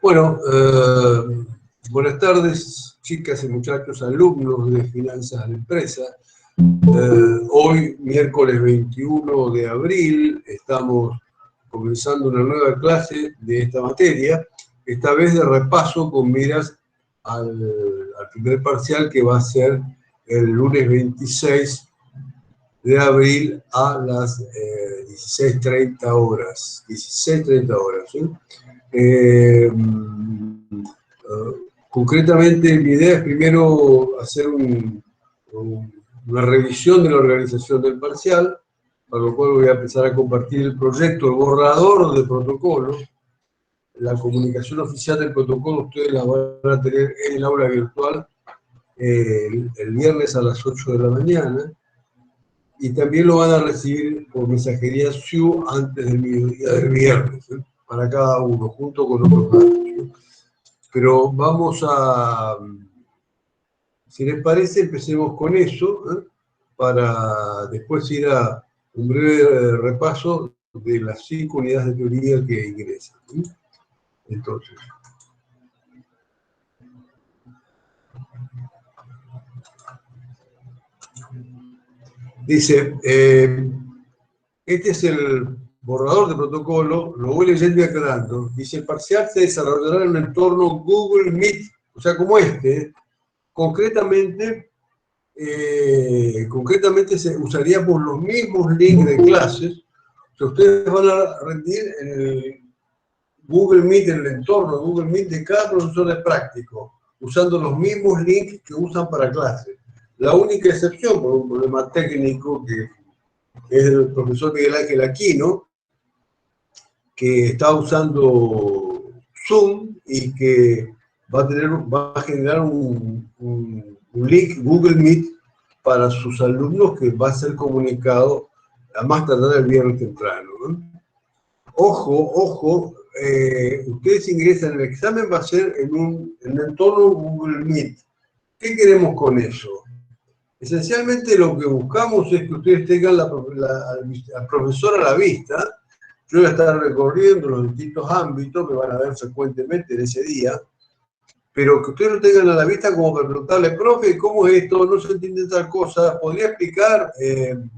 Bueno, buenas tardes, chicas y muchachos, alumnos de Finanzas de Empresa. Hoy, miércoles 21 de abril, estamos comenzando una nueva clase de esta materia, esta vez de repaso con miras al primer parcial que va a ser el lunes 26 de abril a las 16:30 horas. 16:30 horas, ¿sí? Concretamente, mi idea es primero hacer una revisión de la organización del parcial, para lo cual voy a empezar a compartir el proyecto, el borrador de protocolo. La comunicación oficial del protocolo ustedes la van a tener en el aula virtual el viernes a las 8 de la mañana, y también lo van a recibir por mensajería SIU antes del mediodía del viernes, ¿eh? Para cada uno, junto con otros datos, ¿eh? Pero vamos a, si les parece, empecemos con eso, ¿eh? Para después ir a un breve repaso de las 5 unidades de teoría que ingresan, ¿eh? Entonces, dice, este es el borrador de protocolo, lo voy leyendo y aclarando. Dice, el parcial se desarrollará en un entorno Google Meet, o sea, como este. Concretamente usaríamos los mismos links de clases. O sea, ustedes van a rendir en el Google Meet, en el entorno Google Meet de cada profesor de práctico, usando los mismos links que usan para clases. La única excepción, por un problema técnico, que es el profesor Miguel Ángel Aquino, que está usando Zoom y que va a generar un link Google Meet para sus alumnos que va a ser comunicado a más tardar el viernes temprano, ¿no? Ojo, ustedes ingresan, el examen va a ser en un entorno Google Meet. ¿Qué queremos con eso? Esencialmente lo que buscamos es que ustedes tengan al profesor a la vista. Yo voy a estar recorriendo los distintos ámbitos que van a ver frecuentemente en ese día, pero que ustedes lo tengan a la vista como para preguntarle, profe, ¿cómo es esto? No se entiende tal cosa. ¿Podría explicar?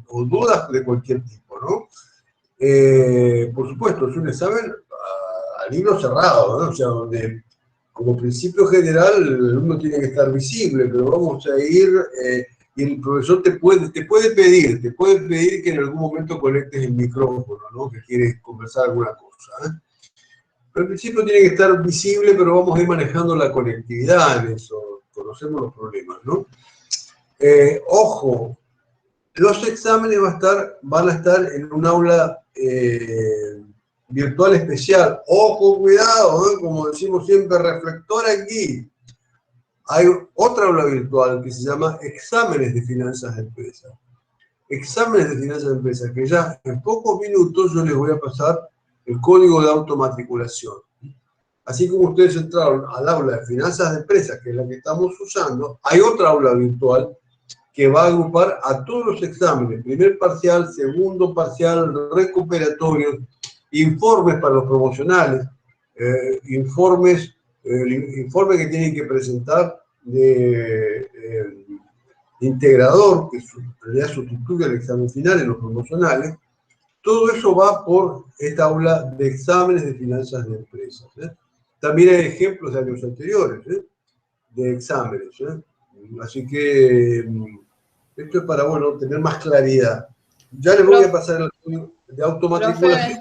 O dudas de cualquier tipo, ¿no? Por supuesto, es un examen a libro cerrado, ¿no? O sea, donde como principio general el alumno tiene que estar visible, pero vamos a ir... y el profesor te puede pedir que en algún momento conectes el micrófono, ¿no? Que quieres conversar alguna cosa, ¿eh? Pero al principio tiene que estar visible, pero vamos a ir manejando la conectividad en eso, conocemos los problemas, ¿no? Ojo, los exámenes van a estar en un aula virtual especial. Ojo, cuidado, ¿eh? Como decimos siempre, reflector aquí. Hay otra aula virtual que se llama Exámenes de Finanzas de Empresa. Exámenes de Finanzas de Empresa, que ya en pocos minutos yo les voy a pasar el código de automatriculación. Así como ustedes entraron al aula de Finanzas de Empresa, que es la que estamos usando, hay otra aula virtual que va a agrupar a todos los exámenes, primer parcial, segundo parcial, recuperatorios, informes para los promocionales, informe que tienen que presentar de integrador, que en realidad sustituye el examen final en los promocionales. Todo eso va por esta aula de exámenes de finanzas de empresas, ¿eh? También hay ejemplos de años anteriores, ¿eh? De exámenes, ¿eh? Así que esto es para, bueno, tener más claridad. Ya les voy a pasar el código de automatriculación.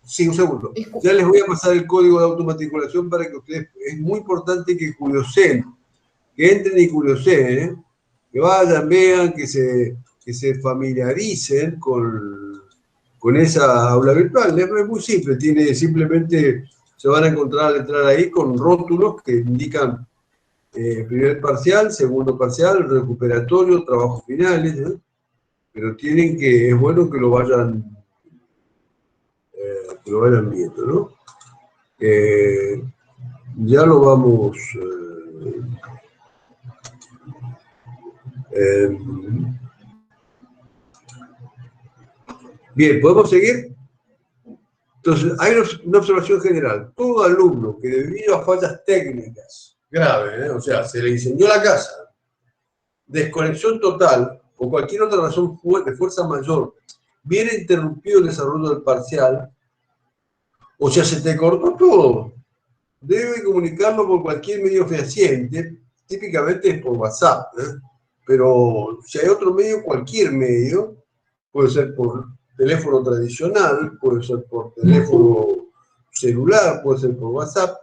Sí, un segundo. Ya les voy a pasar el código de automatriculación para que ustedes, es muy importante que curioseen, que entren y curioseen, ¿eh? Que vayan, vean, que se familiaricen con esa aula virtual. Es muy simple, simplemente se van a encontrar al entrar ahí con rótulos que indican primer parcial, segundo parcial, recuperatorio, trabajos finales, ¿eh? Pero es bueno que lo vayan viendo, ¿no? Ya lo vamos... bien, ¿podemos seguir? Entonces, hay una observación general. Todo alumno que debido a fallas técnicas graves, o sea, se le incendió la casa, desconexión total o cualquier otra razón de fuerza mayor, viene interrumpido el desarrollo del parcial, o sea, se te cortó todo, debe comunicarlo por cualquier medio fehaciente, típicamente es por WhatsApp, pero si hay otro medio, cualquier medio, puede ser por teléfono tradicional, puede ser por teléfono celular, puede ser por WhatsApp,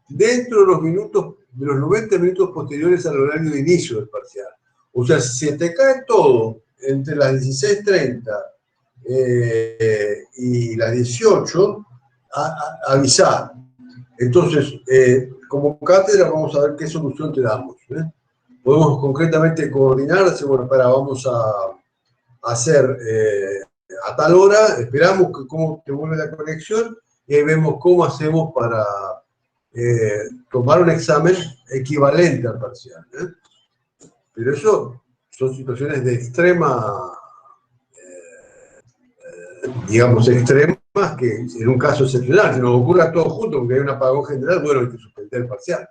dentro de los minutos, de los 90 minutos posteriores al horario de inicio del parcial. O sea, si se te cae todo entre las 16:30 y las 18, avisá. Entonces, como cátedra vamos a ver qué solución te damos. Podemos concretamente coordinar, decir, bueno, vamos a hacer a tal hora, esperamos cómo te vuelve la conexión y ahí vemos cómo hacemos para tomar un examen equivalente al parcial. Pero eso son situaciones de extrema, digamos, extremas, que en un caso excepcional, si nos ocurra todo junto, porque hay un apagón general, bueno, hay que suspender el parcial.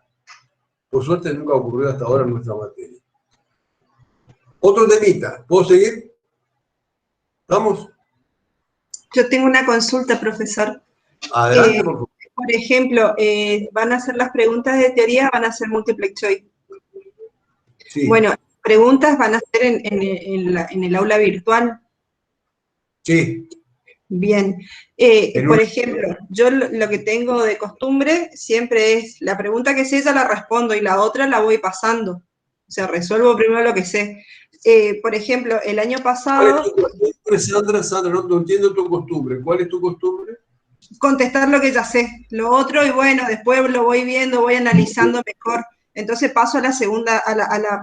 Por suerte nunca ocurrió hasta ahora en nuestra materia. Otro temita, ¿puedo seguir? ¿Vamos? Yo tengo una consulta, profesor. Adelante, por favor. Por ejemplo, van a hacer las preguntas de teoría, van a ser multiple choice. Sí. Bueno, preguntas van a ser en el aula virtual. Sí. Bien. Por ejemplo, yo lo que tengo de costumbre siempre es, la pregunta que sé ya la respondo y la otra la voy pasando. O sea, resuelvo primero lo que sé. Por ejemplo, el año pasado... Sandra, no entiendo tu costumbre. ¿Cuál es tu costumbre? Contestar lo que ya sé. Lo otro, y bueno, después lo voy viendo, voy analizando mejor. Entonces paso a la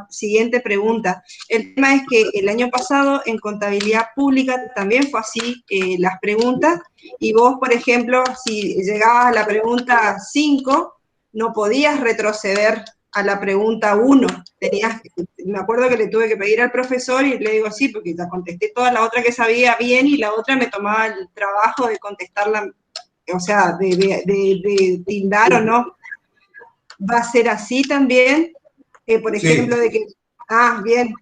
siguiente pregunta. El tema es que el año pasado en contabilidad pública también fue así las preguntas, y vos, por ejemplo, si llegabas a la pregunta 5, no podías retroceder a la pregunta 1. Me acuerdo que le tuve que pedir al profesor y le digo, sí, porque ya contesté toda la otra que sabía bien y la otra me tomaba el trabajo de contestarla, o sea, de tildar o no. ¿Va a ser así también? Por ejemplo, de que, bien.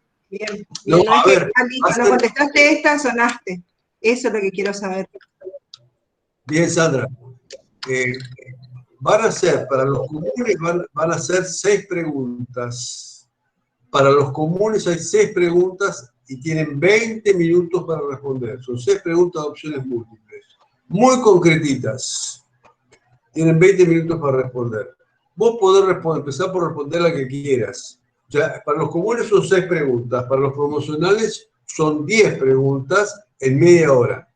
No es que, no contestaste esta, sonaste. Eso es lo que quiero saber. Bien, Sandra. Van a ser, para los comunes, van a ser 6 preguntas. Para los comunes hay 6 preguntas y tienen 20 minutos para responder. Son 6 preguntas de opciones múltiples. Muy concretitas. Tienen 20 minutos para responder. Vos podés empezar por responder la que quieras. O sea, para los comunes son 6 preguntas. Para los promocionales son 10 preguntas en media hora.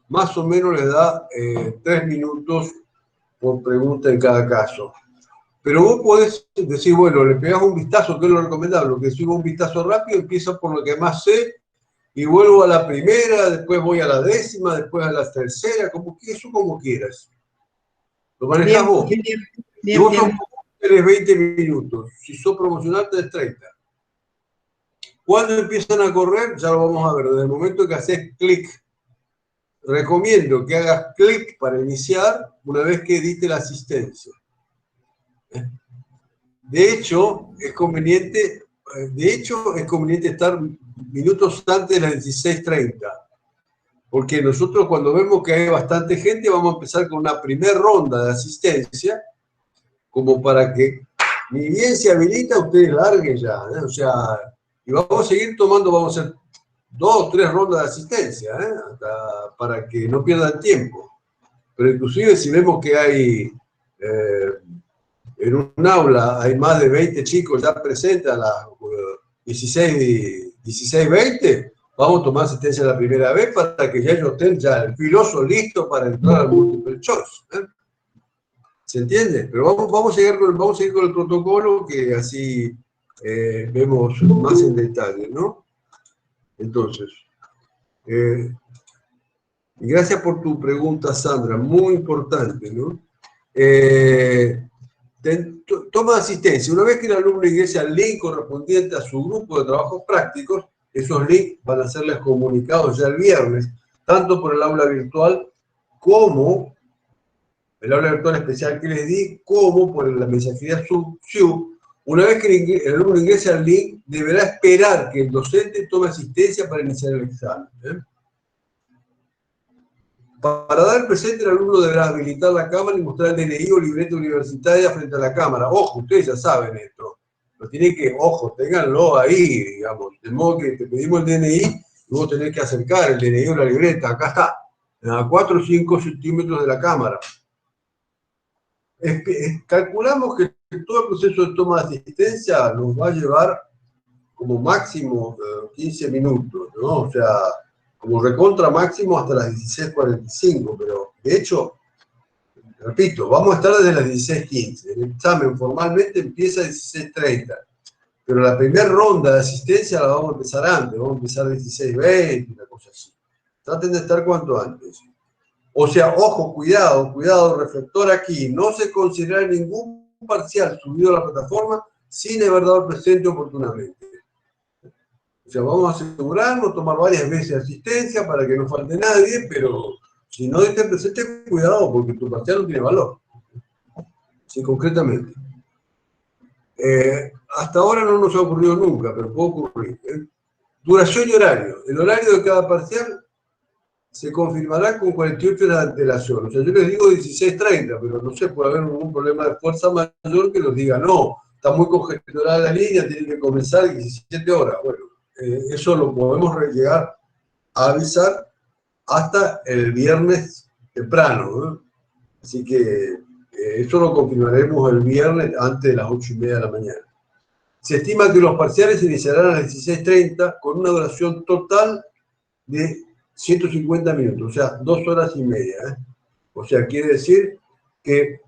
Más o menos les da 3 minutos por pregunta en cada caso. Pero vos podés decir, bueno, le pegás un vistazo, que es lo recomendable, lo que sigo un vistazo rápido, empiezo por lo que más sé, y vuelvo a la primera, después voy a la 10ª, después a la 3ª, como quieras. Lo manejás vos. Bien, vos tenés 20 minutos. Si sos promocional, tenés 30. Cuando empiezan a correr, ya lo vamos a ver. Desde el momento que haces clic, recomiendo que hagas clic para iniciar una vez que diste la asistencia. De hecho, es conveniente estar minutos antes de las 16:30. Porque nosotros cuando vemos que hay bastante gente, vamos a empezar con una primera ronda de asistencia, como para que ni bien se habilita, ustedes larguen ya, o sea, y vamos a seguir tomando, vamos a hacer 2 o 3 rondas de asistencia, para que no pierdan tiempo. Pero inclusive si vemos que hay, en un aula hay más de 20 chicos ya presentes a las 16:20, vamos a tomar asistencia la primera vez para que ya ellos estén ya el filoso listo para entrar al multiple choice. ¿Se entiende? Pero vamos a seguir con el protocolo, que así vemos más en detalle, ¿no? Entonces, gracias por tu pregunta, Sandra, muy importante, ¿no? Toma asistencia. Una vez que el alumno ingrese al link correspondiente a su grupo de trabajos prácticos, esos links van a serles comunicados ya el viernes, tanto por el aula virtual cómo, el aula virtual especial que les di, cómo por la mensajería Zoom, una vez que el alumno ingrese al link, deberá esperar que el docente tome asistencia para iniciar el examen. Para dar presente, el alumno deberá habilitar la cámara y mostrar el DNI o libreta universitaria frente a la cámara. Ojo, ustedes ya saben esto. Lo tienen que, ojo, ténganlo ahí, digamos. De modo que te pedimos el DNI y vos tenés que acercar el DNI o la libreta. Acá está, a 4 o 5 centímetros de la cámara. Calculamos que todo el proceso de toma de asistencia nos va a llevar como máximo 15 minutos, ¿no? O sea, como recontra máximo hasta las 16:45, pero de hecho, repito, vamos a estar desde las 16:15. El examen formalmente empieza a 16:30, pero la primera ronda de asistencia la vamos a empezar antes, vamos a empezar a 16:20, una cosa así. Traten de estar cuanto antes. O sea, ojo, cuidado, reflector aquí, no se considera ningún parcial subido a la plataforma sin haber dado presente oportunamente. O sea, vamos a asegurarnos, tomar varias veces asistencia para que no falte nadie, pero si no esté presente, cuidado, porque tu parcial no tiene valor. Sí, concretamente. Hasta ahora no nos ha ocurrido nunca, pero puede ocurrir. Duración y horario. El horario de cada parcial se confirmará con 48 horas de antelación. O sea, yo les digo 16:30, pero no sé, puede haber algún problema de fuerza mayor que los diga, no, está muy congestionada la línea, tiene que comenzar 17 horas. Bueno, eso lo podemos llegar a avisar hasta el viernes temprano, ¿no? Así que eso lo confirmaremos el viernes antes de las 8:30 de la mañana. Se estima que los parciales iniciarán a las 16:30 con una duración total de 150 minutos, o sea, 2 horas y media. O sea, quiere decir que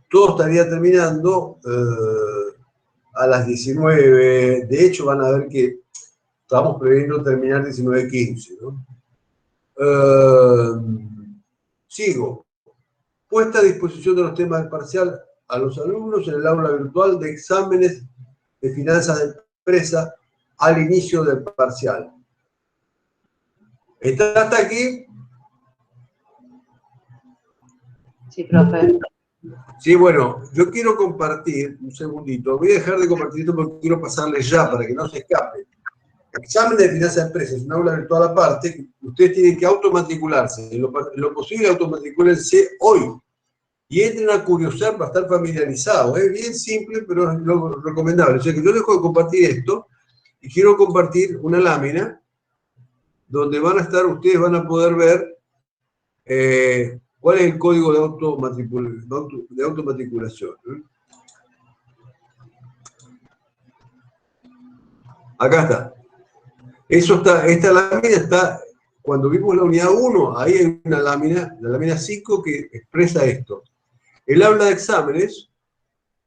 todo estaría terminando a las 19. De hecho, van a ver que estamos previendo terminar 19:15, ¿no? Sigo. Puesta a disposición de los temas del parcial a los alumnos en el aula virtual de exámenes de finanzas de empresa al inicio del parcial. ¿Está hasta aquí? Sí, profe. Sí, bueno, yo quiero compartir, un segundito, voy a dejar de compartir esto porque quiero pasarles ya para que no se escape. Examen de finanzas de empresas, un aula virtual aparte, ustedes tienen que automatricularse, en lo posible automatricúlense hoy y entren a curiosear para estar familiarizados. Es bien simple, pero es lo recomendable. O sea que yo dejo de compartir esto y quiero compartir una lámina donde van a estar, ustedes van a poder ver cuál es el código de automatriculación. Acá está. Eso está, esta lámina está, cuando vimos la unidad 1, ahí hay una lámina, la lámina 5, que expresa esto. El aula de exámenes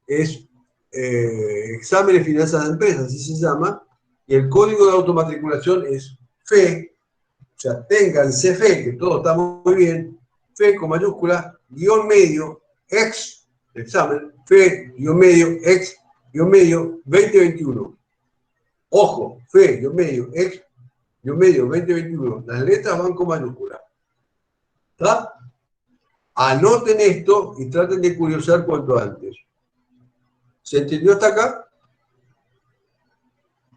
es exámenes finanzas de empresas, así se llama, y el código de automatriculación es FE, o sea, ténganse fe, que todo está muy bien, FE con mayúscula, guión medio, ex, examen, FE, guión medio, ex, guión medio, 2021. Ojo, FE, guión medio, ex, guión medio, 2021. Las letras van con mayúscula. ¿Está? Anoten esto y traten de curiosar cuanto antes. ¿Se entendió hasta acá?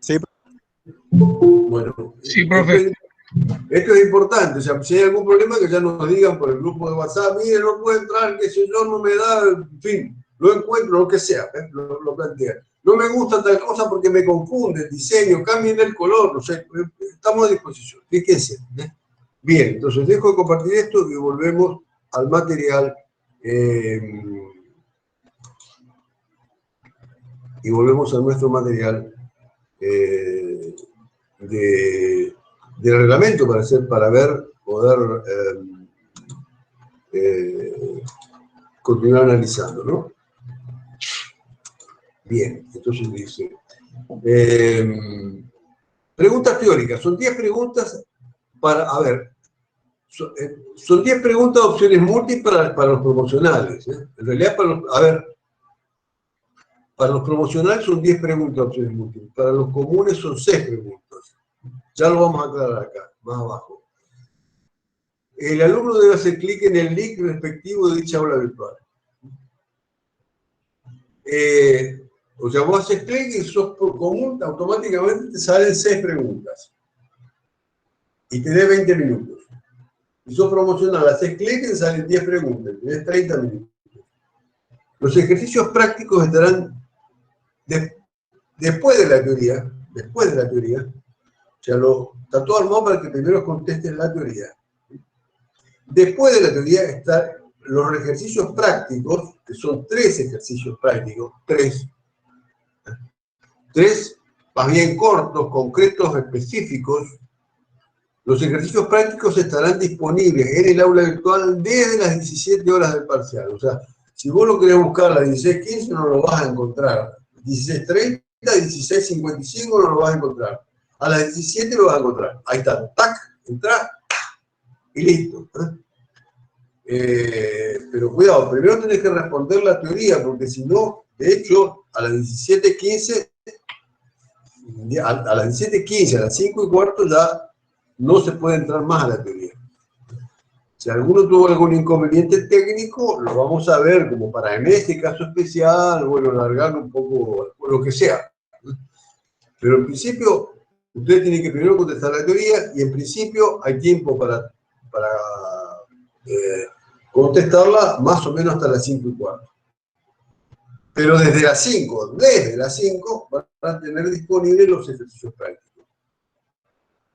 Sí. Bueno. Sí, profe. Esto es importante, o sea, si hay algún problema que ya nos digan por el grupo de WhatsApp, mire, no puedo entrar, que si yo no me da, en fin, lo encuentro, lo que sea, lo plantea. No me gusta tal cosa porque me confunde el diseño, cambien el color, no sé, estamos a disposición, fíjense. Bien, entonces dejo de compartir esto y volvemos al material, y volvemos a nuestro material del reglamento para ver, poder continuar analizando, ¿no? Bien, entonces dice, preguntas teóricas, son 10 preguntas para, a ver, son 10 preguntas de opciones múltiples para los promocionales, ¿eh? En realidad, para los promocionales son 10 preguntas de opciones múltiples, para los comunes son 6 preguntas. Ya lo vamos a aclarar acá, más abajo. el alumno debe hacer clic en el link respectivo de dicha aula virtual. O sea, vos haces clic y sos por común, automáticamente te salen 6 preguntas. Y tenés 20 minutos. Y sos promocional, haces clic y salen 10 preguntas, tenés 30 minutos. Los ejercicios prácticos estarán después de la teoría, o sea, está todo armado para que primero contestes la teoría. Después de la teoría están los ejercicios prácticos, que son 3 ejercicios prácticos, 3, más bien cortos, concretos, específicos. Los ejercicios prácticos estarán disponibles en el aula virtual desde las 17 horas del parcial. O sea, si vos lo querés buscar a las 16:15 no lo vas a encontrar. 16:30, 16:55 no lo vas a encontrar. A las 17 lo vas a encontrar. Ahí está, tac, entrá y listo. Pero cuidado, primero tenés que responder la teoría, porque si no, de hecho, a las 17:15, a las 17:15, a las 5:15 ya no se puede entrar más a la teoría. Si alguno tuvo algún inconveniente técnico, lo vamos a ver como para en este caso especial, bueno, alargar un poco, lo que sea. Pero en principio, ustedes tienen que primero contestar la teoría y en principio hay tiempo para contestarla más o menos hasta las 5:15. Pero desde las 5 van a tener disponibles los ejercicios prácticos.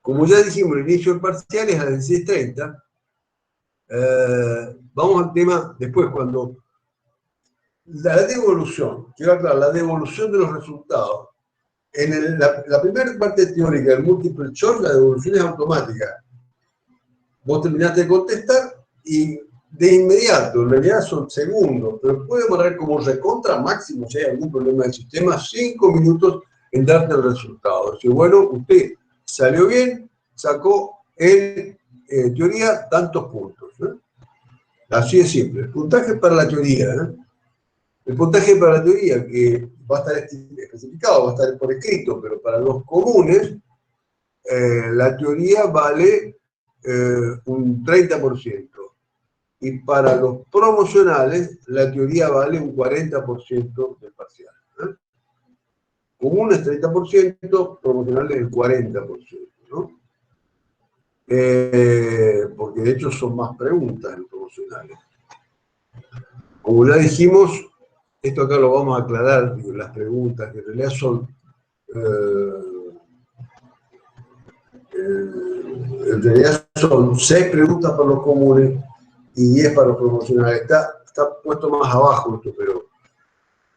Como ya dijimos, el inicio del parcial es a las 16:30. Vamos al tema después, cuando la devolución, quiero aclarar, la devolución de los resultados. En la primera parte teórica del multiple choice, la devolución es automática. Vos terminaste de contestar y de inmediato, en realidad son segundos, pero puede demorar como recontra máximo, si hay algún problema del sistema, 5 minutos en darte el resultado. Es decir, bueno, usted salió bien, sacó en teoría tantos puntos. Así de simple. El puntaje para la teoría, el puntaje para la teoría, que va a estar especificado, va a estar por escrito, pero para los comunes, la teoría vale un 30%. Y para los promocionales, la teoría vale un 40% del parcial. Comunes 30%, promocionales el 40%, ¿no? Porque de hecho son más preguntas en promocionales. Como ya dijimos, esto acá lo vamos a aclarar, digo, las preguntas que en realidad son en realidad son 6 preguntas para los comunes y 10 para los promocionales. Está puesto más abajo esto, pero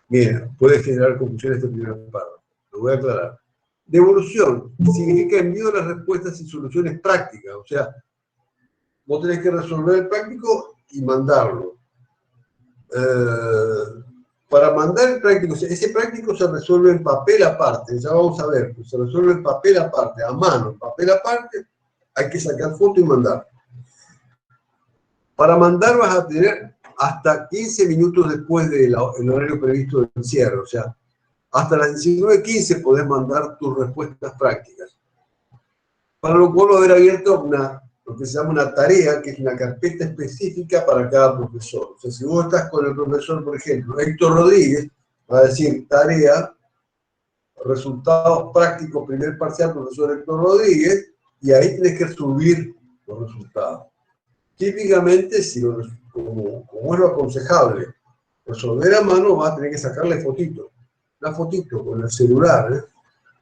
mira, puede generar confusión este primer párrafo. Lo voy a aclarar. Devolución significa envío de las respuestas y soluciones prácticas. O sea, vos tenés que resolver el práctico y mandarlo. Para mandar el práctico, ese práctico se resuelve en papel aparte, ya vamos a ver, se resuelve en papel aparte, a mano, en papel aparte, hay que sacar foto y mandar. Para mandar vas a tener hasta 15 minutos después del horario previsto del cierre, o sea, hasta las 19:15 podés mandar tus respuestas prácticas. Para lo cual va a haber abierto lo que se llama una tarea, que es una carpeta específica para cada profesor. O sea, si vos estás con el profesor, por ejemplo, Héctor Rodríguez, va a decir tarea, resultados prácticos, primer parcial, profesor Héctor Rodríguez, y ahí tenés que subir los resultados. Típicamente, como es lo aconsejable, resolver a mano, vas a tener que sacarle fotito. Una fotito con el celular,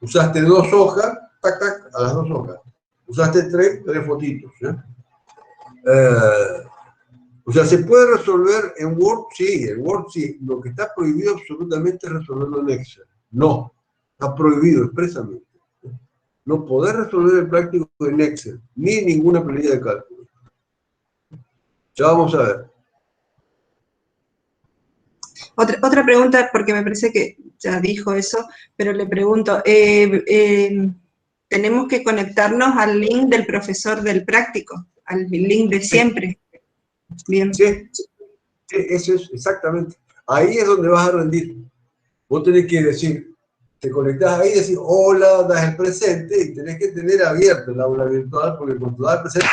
Usaste 2 hojas, tac, tac, a las 2 hojas. Usaste 3 fotitos. O sea, ¿se puede resolver en Word? Sí, en Word sí. Lo que está prohibido absolutamente es resolverlo en Excel. No, está prohibido expresamente. No podés resolver el práctico en Excel, ni ninguna planilla de cálculo. Ya vamos a ver. Otra pregunta, porque me parece que ya dijo eso, pero le pregunto, tenemos que conectarnos al link del profesor del práctico, al link de siempre. Bien. Sí, eso es exactamente. Ahí es donde vas a rendir. Vos tenés que decir, te conectás ahí y decís, hola, das el presente, y tenés que tener abierto el aula virtual, porque cuando das el presente,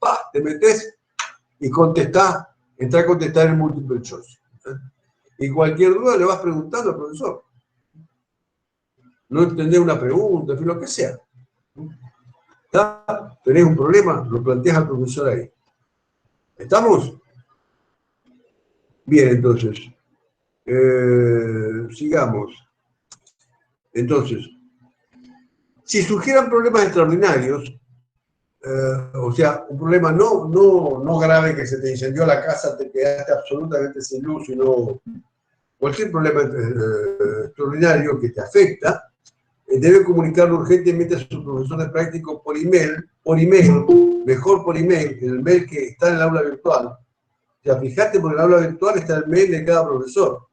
¡pah!, te metés y contestás, entrá a contestar el multiple choice. Y cualquier duda le vas preguntando al profesor. No entendés una pregunta, en fin, lo que sea. ¿Está? ¿Tenés un problema? Lo planteás al profesor ahí. ¿Estamos? Bien, entonces. Sigamos. Entonces, si surgieran problemas extraordinarios, o sea, un problema no grave, que se te incendió la casa, te quedaste absolutamente sin luz, sino cualquier problema extraordinario que te afecta, debe comunicarlo urgentemente a su profesor de práctico por email, mejor por email, en el mail que está en el aula virtual. O sea, fíjate, porque en el aula virtual está el mail de cada profesor.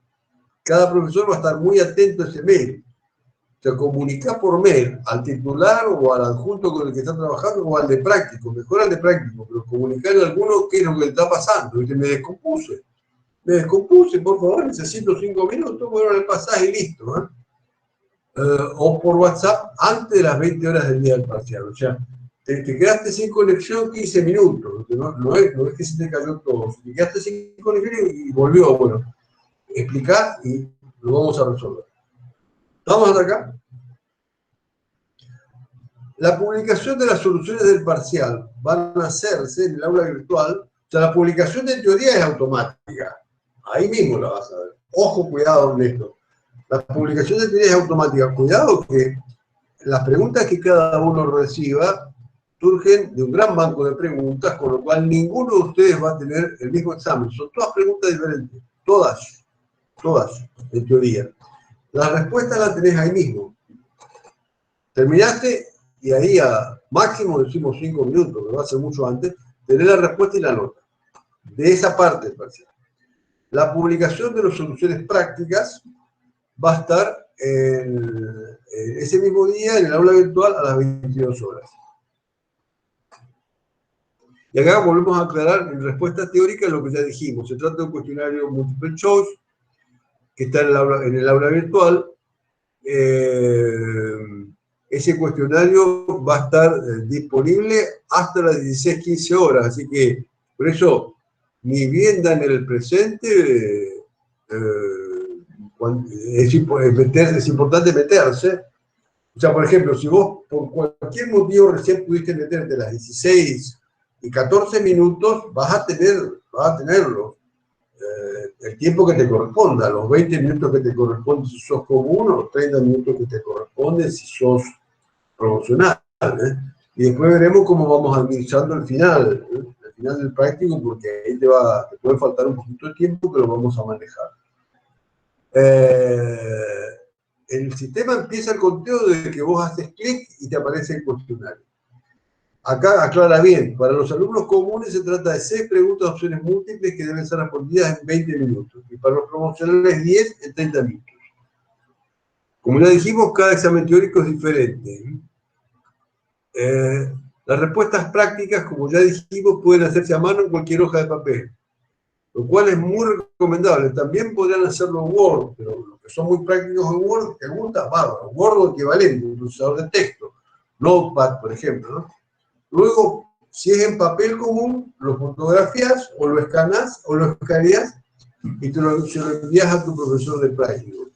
Cada profesor va a estar muy atento a ese mail. O sea, comunica por mail al titular o al adjunto con el que está trabajando o al de práctico, mejor al de práctico, pero comunicarle a alguno qué es lo que le está pasando. ¿Viste? Me descompuse, por favor, necesito 5 minutos, bueno, el pasaje y listo. O por WhatsApp antes de las 20 horas del día del parcial. O sea, te quedaste sin conexión 15 minutos. No es que se te cayó todo. Te quedaste sin conexión y volvió. Bueno, explicar y lo vamos a resolver. ¿Estamos hasta acá? La publicación de las soluciones del parcial van a hacerse en el aula virtual. O sea, la publicación de teoría es automática. Ahí mismo la vas a ver. Ojo, cuidado con esto. La publicación de teoría es automática. Cuidado que las preguntas que cada uno reciba surgen de un gran banco de preguntas, con lo cual ninguno de ustedes va a tener el mismo examen. Son todas preguntas diferentes. Todas, en teoría. Las respuestas las tenés ahí mismo. Terminaste y ahí a máximo decimos 5 minutos, que va a ser mucho antes, tenés la respuesta y la nota. De esa parte del parcial. La publicación de las soluciones prácticas va a estar ese mismo día en el aula virtual a las 22 horas. Y acá volvemos a aclarar en respuesta teórica lo que ya dijimos. Se trata de un cuestionario multiple choice que está en el aula virtual. Ese cuestionario va a estar disponible hasta las 16:15 horas. Así que, por eso, ni bien dan el presente, es importante meterse. O sea, por ejemplo, si vos por cualquier motivo recién pudiste meterte a las 16:14, vas a tenerlo. El tiempo que te corresponda, los 20 minutos que te corresponden si sos común, o los 30 minutos que te corresponden si sos promocional. Y después veremos cómo vamos administrando el final del práctico, porque ahí te puede faltar un poquito de tiempo, pero vamos a manejar. El sistema empieza el conteo desde que vos haces clic y te aparece el cuestionario. Acá aclara bien, para los alumnos comunes se trata de 6 preguntas de opciones múltiples que deben ser respondidas en 20 minutos y para los promocionales 10 en 30 minutos. Como ya dijimos, cada examen teórico es diferente. Las respuestas prácticas, como ya dijimos, pueden hacerse a mano en cualquier hoja de papel, lo cual es muy recomendable. También podrían hacerlo en Word, pero los que son muy prácticos en Word, te gusta, bárbaro. Word o equivalente, un procesador de texto, Notepad, por ejemplo, ¿no? Luego, si es en papel común, lo fotografías o lo escaneas y se lo envías a tu profesor de práctico.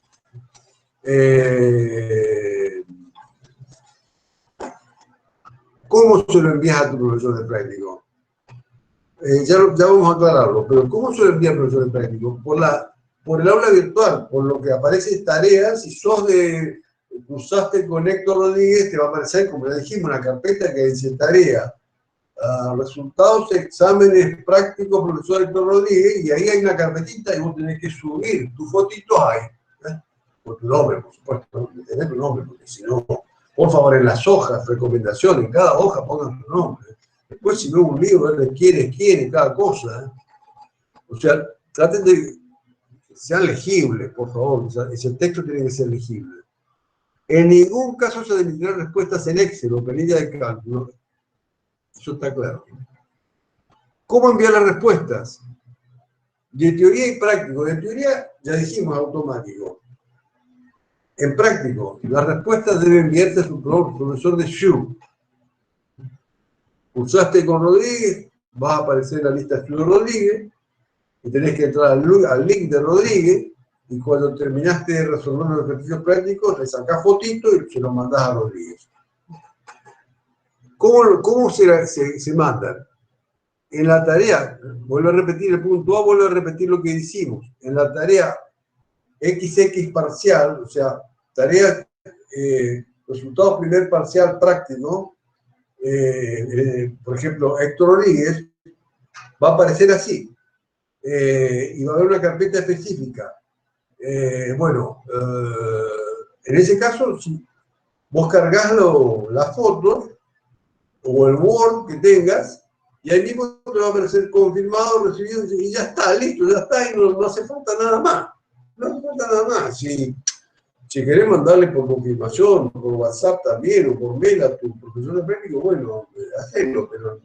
¿Cómo se lo envías a tu profesor de práctico? Ya vamos a aclararlo, pero ¿cómo se lo envía al profesor de práctico? Por el aula virtual, por lo que aparece tareas. Si cursaste con Héctor Rodríguez, te va a aparecer, como ya dijimos, una carpeta que dice tarea, resultados, exámenes prácticos, profesor Héctor Rodríguez, y ahí hay una carpetita y vos tenés que subir tus fotitos ahí. Con tu nombre, por supuesto, tenés tu nombre, porque si no, por favor, en las hojas, recomendaciones, en cada hoja pongan tu nombre. Después, si no un libro, quién, cada cosa. O sea, traten de que sean legibles, por favor. O sea, ese texto tiene que ser legible. En ningún caso se deben tener respuestas en Excel o planilla de cálculo. Eso está claro. ¿Cómo enviar las respuestas? De teoría y práctico. De teoría, ya dijimos, automático. En práctico, las respuestas deben enviarse a su profesor de SHU. Cursaste con Rodríguez, vas a aparecer en la lista Estudio Rodríguez, y tenés que entrar al link de Rodríguez, y cuando terminaste de resolver los ejercicios prácticos, le sacás fotito y se lo mandás a Rodríguez. ¿Cómo se mandan? En la tarea, vuelvo a repetir el punto A, vuelvo a repetir lo que hicimos. En la tarea XX parcial, o sea, tarea, resultados primer parcial práctico, por ejemplo, Héctor Rodríguez, va a aparecer así. Y va a haber una carpeta específica. En ese caso, si vos cargás las fotos o el Word que tengas, y ahí mismo te va a aparecer confirmado, recibido, y ya está, listo, ya está, y no hace falta nada más. No hace falta nada más. Si querés mandarle por confirmación, por WhatsApp también, o por mail a tu profesor de práctico, bueno, hacelo, pero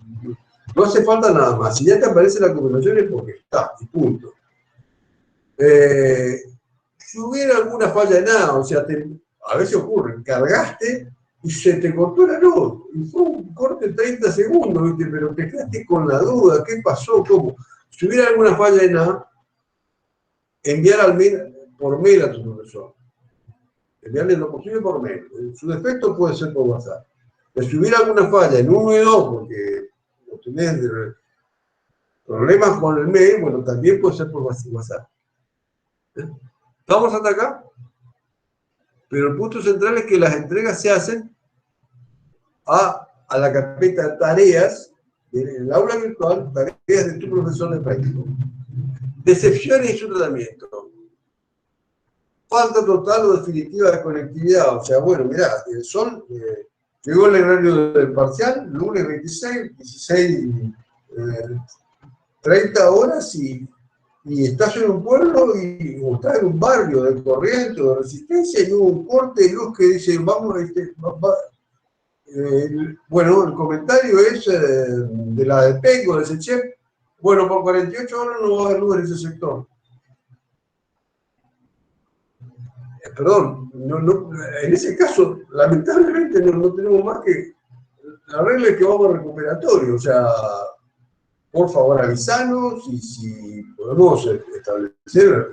no hace falta nada más. Si ya te aparece la confirmación es porque está, y punto. Si hubiera alguna falla en nada, o sea, a veces ocurre, cargaste y se te cortó la luz, y fue un corte de 30 segundos, ¿viste? Pero te quedaste con la duda, ¿qué pasó? ¿Cómo? Si hubiera alguna falla en nada, enviar por mail a tu profesor. Enviarle lo posible por mail. En su defecto puede ser por WhatsApp. Pero si hubiera alguna falla en 1 y 2, porque tenés problemas con el mail, bueno, también puede ser por WhatsApp. ¿Estamos hasta acá? Pero el punto central es que las entregas se hacen a la carpeta tareas, en el aula virtual, tareas de tu profesor de práctico. Decepciones y su tratamiento. Falta total o definitiva de conectividad. O sea, bueno, mirá, llegó el horario del parcial, lunes 26, 30 horas y estás en un pueblo o estás en un barrio de corriente o de Resistencia y hubo un corte de luz que dice, bueno, el comentario es de la DPEC o de SECHEP, bueno, por 48 horas no va a haber luz en ese sector. Perdón, en ese caso, lamentablemente no tenemos más que la regla es que vamos a recuperatorio, o sea, por favor avisanos y si podemos establecer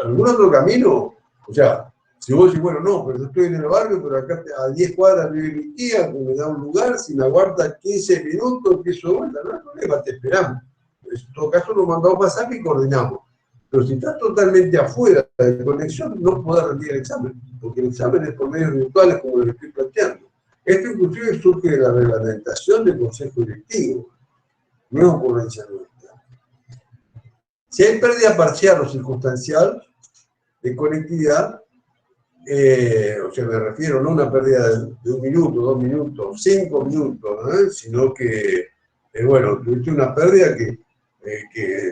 algún otro camino, o sea, si vos decís, bueno, no, pero yo estoy en el barrio, pero acá a 10 cuadras vive mi tía, que me da un lugar, si me aguarda 15 minutos, empiezo de vuelta, no hay problema, te esperamos. En todo caso, nos mandamos WhatsApp y coordinamos. Pero si estás totalmente afuera de conexión, no podés rendir el examen, porque el examen es por medios virtuales, como lo estoy planteando. Esto inclusive surge de la reglamentación del Consejo Directivo, no es ocurrencia nuestra. Si hay pérdida parcial o circunstancial de conectividad, o sea, me refiero no a una pérdida de 1 minuto, 2 minutos, 5 minutos, sino que, bueno, tuviste una pérdida que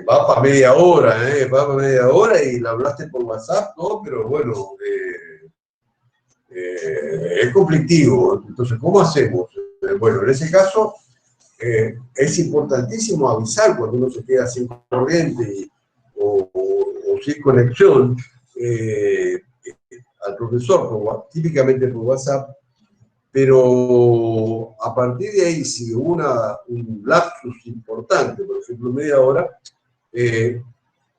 va para media hora, y la hablaste por WhatsApp, ¿no? Pero bueno, es conflictivo. Entonces, ¿cómo hacemos? Bueno, en ese caso, es importantísimo avisar cuando uno se queda sin corriente o sin conexión al profesor, típicamente por WhatsApp, pero a partir de ahí, si hubo un lapsus importante, por ejemplo, media hora,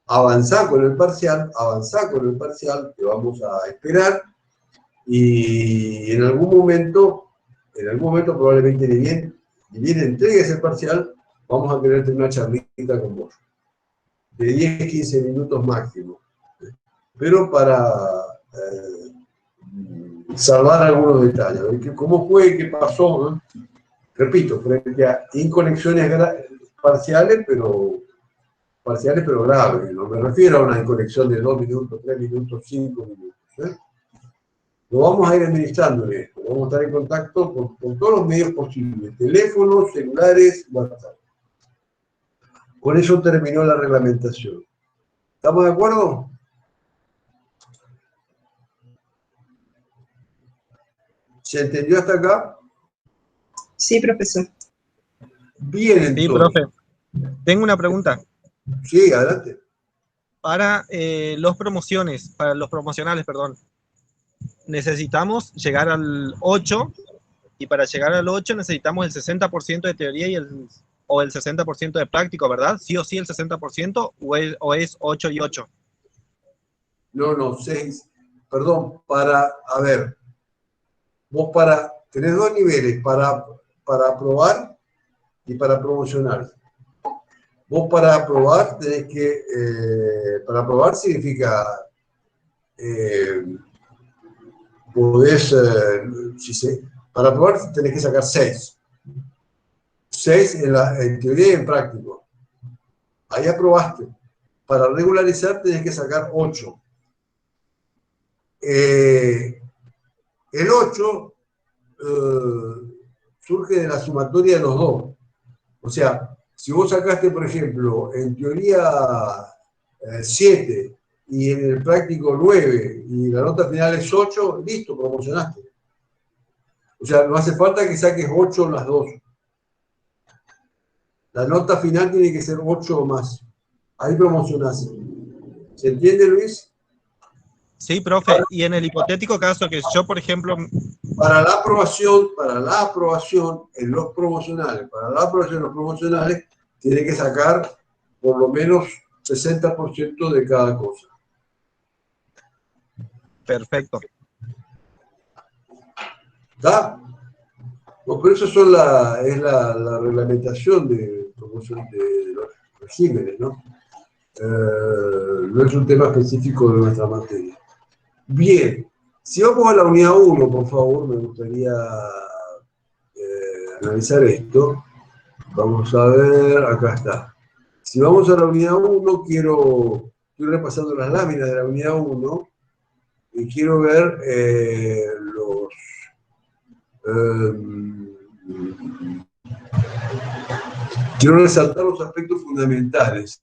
avanzar con el parcial, te vamos a esperar, y en algún momento probablemente ni bien entregues el parcial, vamos a querer tener una charlita con vos, de 10, 15 minutos máximo, pero para salvar algunos detalles, cómo fue, qué pasó, ¿no? Repito, frente a inconexiones parciales, pero graves, no me refiero a una inconexión de 2 minutos, 3 minutos, 5 minutos, Lo vamos a ir administrando en esto, vamos a estar en contacto con todos los medios posibles, teléfonos, celulares, WhatsApp. Con eso terminó la reglamentación. ¿Estamos de acuerdo? ¿Se entendió hasta acá? Sí, profesor. Bien, entonces. Sí, profe. Tengo una pregunta. Sí, adelante. Para los promocionales, perdón, necesitamos llegar al 8, y para llegar al 8 necesitamos el 60% de teoría y el o el 60% de práctico, ¿verdad? Sí o sí el 60% o es 8 y 8. No, 6. Perdón, a ver, vos tenés dos niveles, para aprobar y para promocionar. Vos para aprobar tenés que, para aprobar significa, podés, para aprobar tenés que sacar 6. 6 en teoría y en práctico. Ahí aprobaste. Para regularizar tenés que sacar 8. El 8 surge de la sumatoria de los dos. O sea, si vos sacaste, por ejemplo, en teoría 7 y en el práctico 9 y la nota final es 8, listo, promocionaste. O sea, no hace falta que saques 8 en las dos. La nota final tiene que ser 8 o más. Ahí promocionás. ¿Se entiende, Luis? Sí, profe. Y en el hipotético caso que yo, por ejemplo... Para la aprobación en los promocionales, tiene que sacar por lo menos 60% de cada cosa. Perfecto. ¿Está? No, pero eso es la reglamentación de promoción de los regímenes, ¿no? No es un tema específico de nuestra materia. Bien, si vamos a la unidad 1, por favor, me gustaría analizar esto. Vamos a ver, acá está. Si vamos a la unidad 1, estoy repasando las láminas de la unidad 1 y quiero ver quiero resaltar los aspectos fundamentales.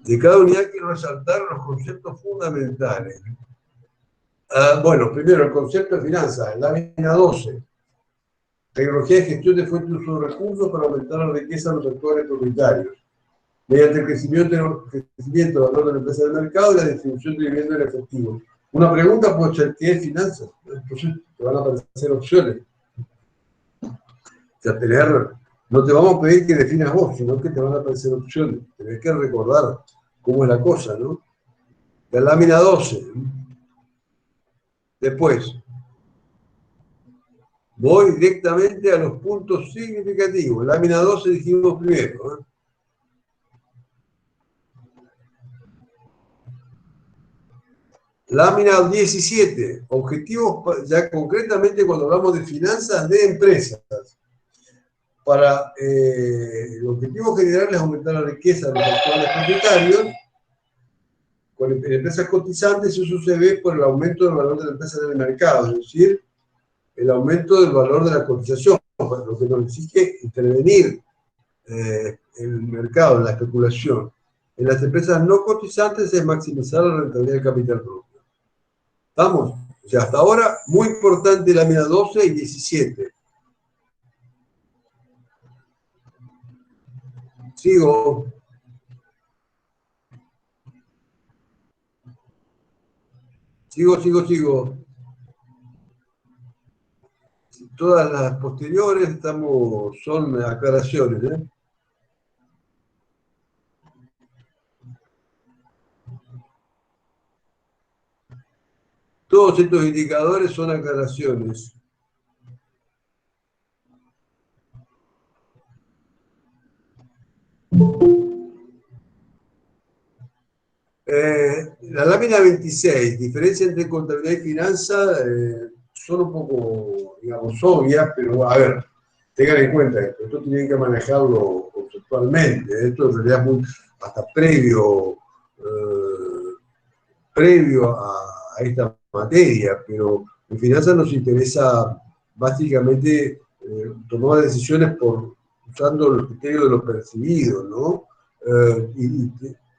De cada unidad quiero resaltar los conceptos fundamentales. Bueno, primero el concepto de finanzas, lámina 12. Tecnología de gestión de fuentes de uso de recursos para aumentar la riqueza de los actores propietarios, mediante el crecimiento del valor de la empresa del mercado y la distribución de dividendos en efectivo. Una pregunta puede ser, ¿qué es finanzas? Entonces te van a aparecer opciones. O sea, no te vamos a pedir que definas vos, sino que te van a aparecer opciones. Tenés que recordar cómo es la cosa, ¿no? La lámina 12. Después, voy directamente a los puntos significativos. Lámina 12 dijimos primero, ¿eh? Lámina 17, objetivos, ya concretamente cuando hablamos de finanzas de empresas. El objetivo general es aumentar la riqueza de los actuales propietarios. Con empresas cotizantes, eso se ve por el aumento del valor de la empresa en el mercado, es decir, el aumento del valor de la cotización, lo que nos exige intervenir en el mercado, en la especulación. En las empresas no cotizantes es maximizar la rentabilidad del capital propio. ¿Estamos? O sea, hasta ahora, muy importante la lámina 12 y 17. Sigo. Sigo. Todas las posteriores son aclaraciones, ¿eh? Todos estos indicadores son aclaraciones. La lámina 26, diferencia entre contabilidad y finanza, son un poco, digamos, obvias, pero a ver, tengan en cuenta esto tienen que manejarlo conceptualmente, esto en realidad es hasta previo a esta materia, pero en finanzas nos interesa básicamente tomar decisiones usando el criterio de lo percibido, ¿no?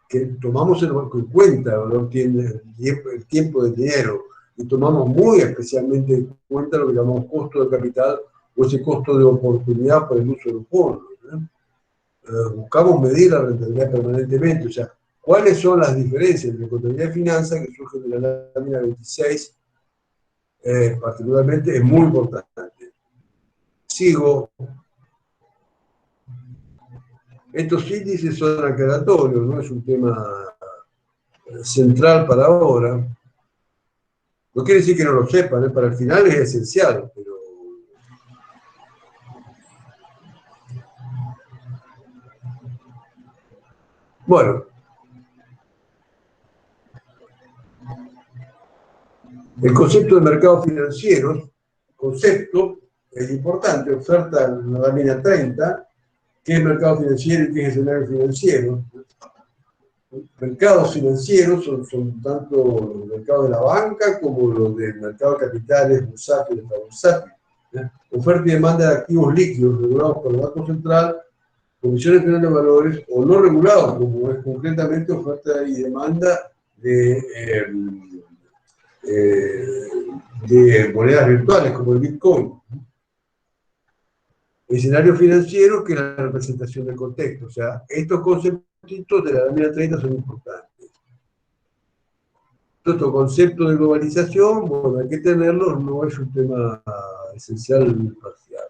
Que tomamos en cuenta el tiempo del dinero y tomamos muy especialmente en cuenta lo que llamamos costo de capital o ese costo de oportunidad por el uso de los fondos, ¿no? Buscamos medir la rentabilidad permanentemente, o sea, ¿cuáles son las diferencias entre contabilidad y finanzas que surgen de la lámina 26 particularmente es muy importante. Sigo. Estos índices son aclaratorios, no es un tema central para ahora. No quiere decir que no lo sepan, para el final es esencial, pero bueno. El concepto de mercados financieros, concepto es importante, oferta en la lámina 30, qué es mercado financiero y qué es escenario financiero. Mercados financieros son tanto los mercados de la banca como los del mercado de capitales, bursátil y extrabursátil. Oferta y demanda de activos líquidos regulados por el Banco Central, comisiones generales de valores o no regulados, como es concretamente oferta y demanda de monedas virtuales como el Bitcoin. Escenario financiero, que es la representación del contexto. O sea, estos conceptos de la lámina 30 son importantes. Estos conceptos de globalización, bueno, hay que tenerlos, no es un tema esencial parcial.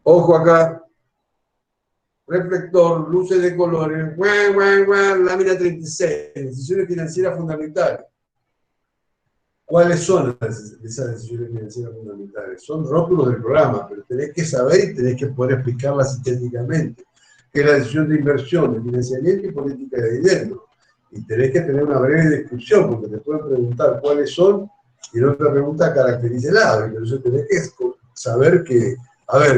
Ojo acá. Reflector, luces de colores, lámina 36, decisiones financieras fundamentales. ¿Cuáles son esas decisiones financieras fundamentales? Son rótulos del programa, pero tenés que saber y tenés que poder explicarlas sintéticamente. ¿Qué es la decisión de inversión, de financiamiento y política de dividendos? Y tenés que tener una breve descripción, porque te pueden preguntar cuáles son, y en otra pregunta caracterícelas. Entonces tenés que saber que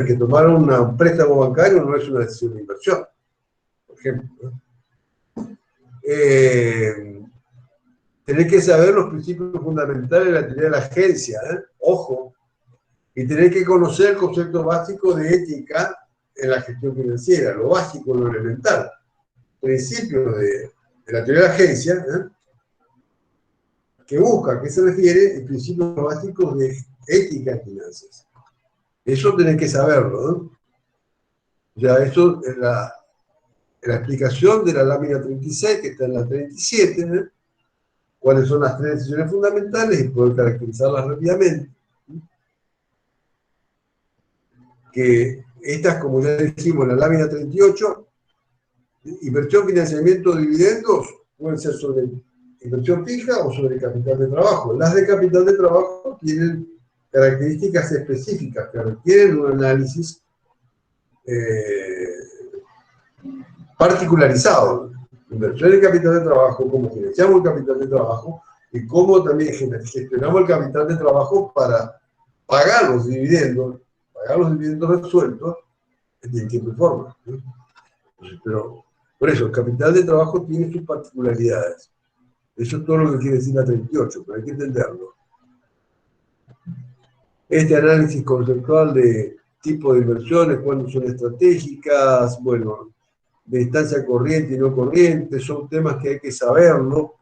que tomar un préstamo bancario no es una decisión de inversión, por ejemplo. Tenés que saber los principios fundamentales de la teoría de la agencia, ojo, y tenés que conocer el concepto básico de ética en la gestión financiera, lo básico, lo elemental. Principios de la teoría de la agencia, que busca, ¿a qué se refiere? Y principios básicos de ética en finanzas. Eso tenés que saberlo, ¿no? Ya, eso es la explicación de la lámina 36, que está en la 37, ¿no? Cuáles son las tres decisiones fundamentales y poder caracterizarlas rápidamente. Que estas, como ya dijimos en la lámina 38, inversión, financiamiento, dividendos, pueden ser sobre inversión fija o sobre capital de trabajo. Las de capital de trabajo tienen características específicas que requieren un análisis particularizado. Inversión en capital de trabajo, cómo financiamos el capital de trabajo y cómo también gestionamos el capital de trabajo para pagar los dividendos resueltos en tiempo y forma, ¿no? Entonces, pero por eso, el capital de trabajo tiene sus particularidades. Eso es todo lo que quiere decir la 38, pero hay que entenderlo. Este análisis conceptual de tipo de inversiones, cuándo son estratégicas, bueno, de instancia corriente y no corriente, son temas que hay que saberlo,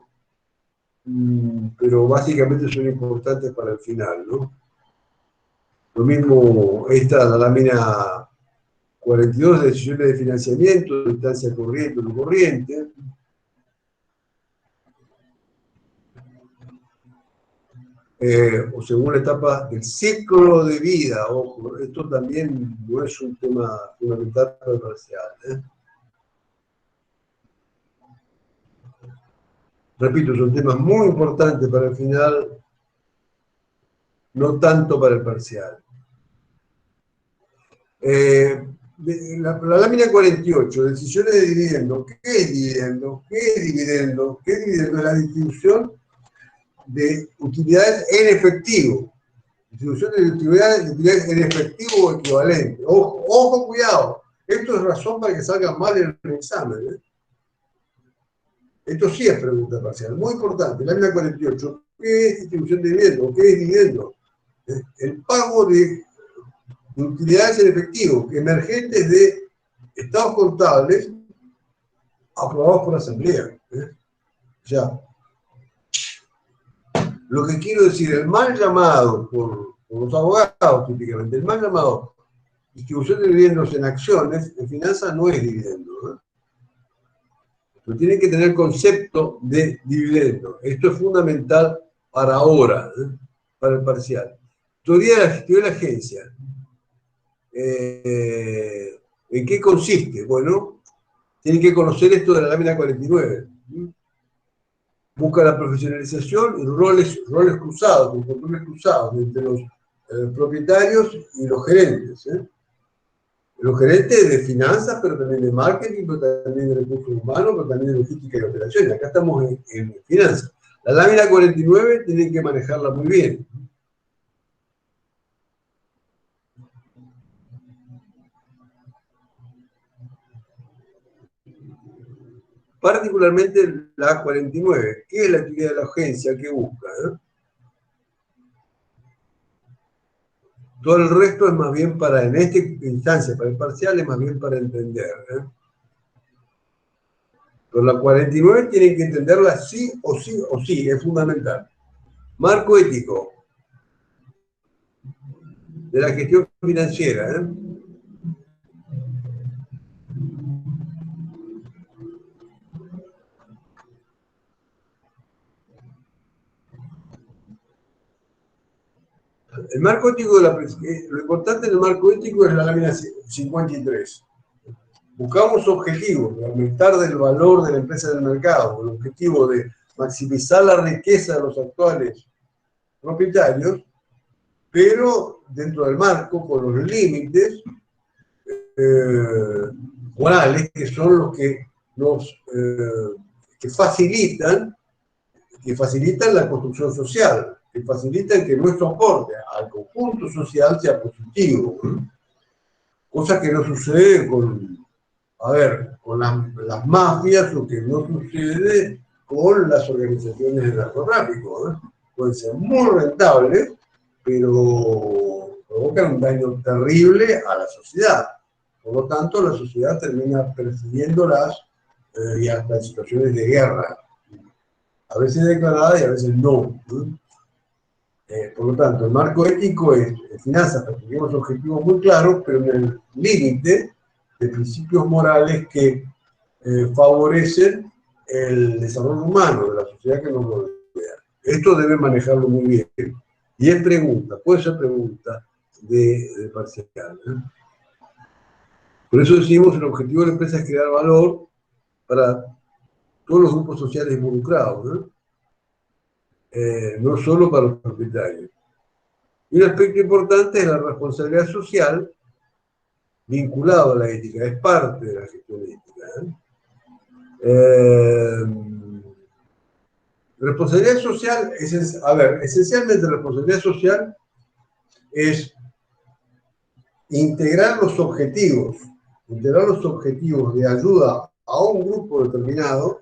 pero básicamente son importantes para el final, ¿no? Lo mismo, la lámina 42, decisiones de financiamiento, de instancia corriente o no corriente. O según la etapa del ciclo de vida, ojo, esto también no es un tema fundamental para el parcial, Repito, son temas muy importantes para el final, no tanto para el parcial. La lámina 48, decisiones de dividendo. ¿Qué es dividendo? ¿Qué es dividendo? ¿Qué es dividendo? Es la distribución de utilidades en efectivo. Distribución de utilidades en efectivo o equivalente. Ojo, cuidado. Esto es razón para que salga mal en el examen. Esto sí es pregunta parcial. Muy importante. Lámina 48. ¿Qué es distribución de dividendo? ¿Qué es dividendo? El pago de utilidades en efectivo emergentes de estados contables aprobados por la Asamblea. O sea, lo que quiero decir, el mal llamado por los abogados, típicamente, el mal llamado distribución de dividendos en acciones, en finanzas no es dividendo, pero tienen que tener concepto de dividendo. Esto es fundamental para ahora, para el parcial. Teoría de la agencia. ¿En qué consiste? Bueno, tienen que conocer esto de la lámina 49. Busca la profesionalización y roles cruzados, controles cruzados entre los propietarios y los gerentes. Los gerentes de finanzas, pero también de marketing, pero también de recursos humanos, pero también de logística y operaciones. Acá estamos en finanzas. La lámina 49 tienen que manejarla muy bien. Particularmente la 49, ¿qué es la actividad de la agencia? ¿Qué busca? Todo el resto es más bien para, en esta instancia, para el parcial, es más bien para entender. Pero la 49 tienen que entenderla sí o sí o sí, es fundamental. Marco ético de la gestión financiera. El marco ético, lo importante del marco ético es la lámina 53. Buscamos objetivos de aumentar el valor de la empresa del mercado, el objetivo de maximizar la riqueza de los actuales propietarios, pero dentro del marco, con los límites morales, que son los que que facilitan la construcción social, que facilitan que nuestro aporte al conjunto social sea positivo. Cosa que no sucede con las mafias, o que no sucede con las organizaciones de narcotráfico. Pueden ser muy rentables, pero provocan un daño terrible a la sociedad. Por lo tanto, la sociedad termina persiguiéndolas y hasta en situaciones de guerra. A veces declarada y a veces no. Por lo tanto, el marco ético es finanzas, perseguimos objetivos muy claros, pero en el límite de principios morales que favorecen el desarrollo humano de la sociedad que nos rodea. Esto debe manejarlo muy bien. Y es pregunta, puede ser pregunta de parcial. Por eso decimos, el objetivo de la empresa es crear valor para todos los grupos sociales involucrados, no solo para los propietarios. Y un aspecto importante es la responsabilidad social vinculado a la ética, es parte de la gestión ética. Responsabilidad social, esencialmente responsabilidad social es integrar los objetivos de ayuda a un grupo determinado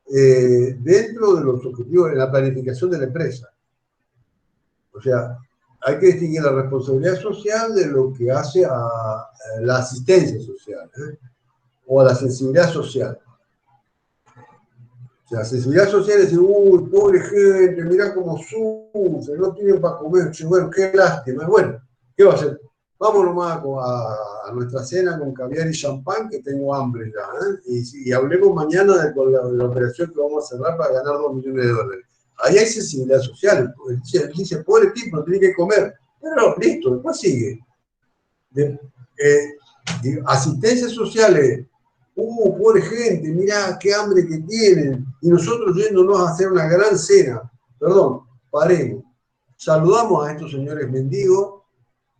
dentro de los objetivos de la planificación de la empresa. O sea, hay que distinguir la responsabilidad social de lo que hace a la asistencia social, o a la sensibilidad social. O sea, sensibilidad social es decir, uy, pobre gente, mirá cómo sufre, no tienen para comer, bueno, qué lástima. Bueno, ¿qué va a hacer? Vamos nomás a nuestra cena con caviar y champán, que tengo hambre ya, y hablemos mañana de la operación que vamos a cerrar para ganar $2 millones. Ahí hay sensibilidad social. Dice, pobre tipo, tiene que comer. Pero listo, después sigue. Asistencia social es, pobre gente, mirá qué hambre que tienen. Y nosotros yéndonos a hacer una gran cena. Perdón, paremos. Saludamos a estos señores mendigos,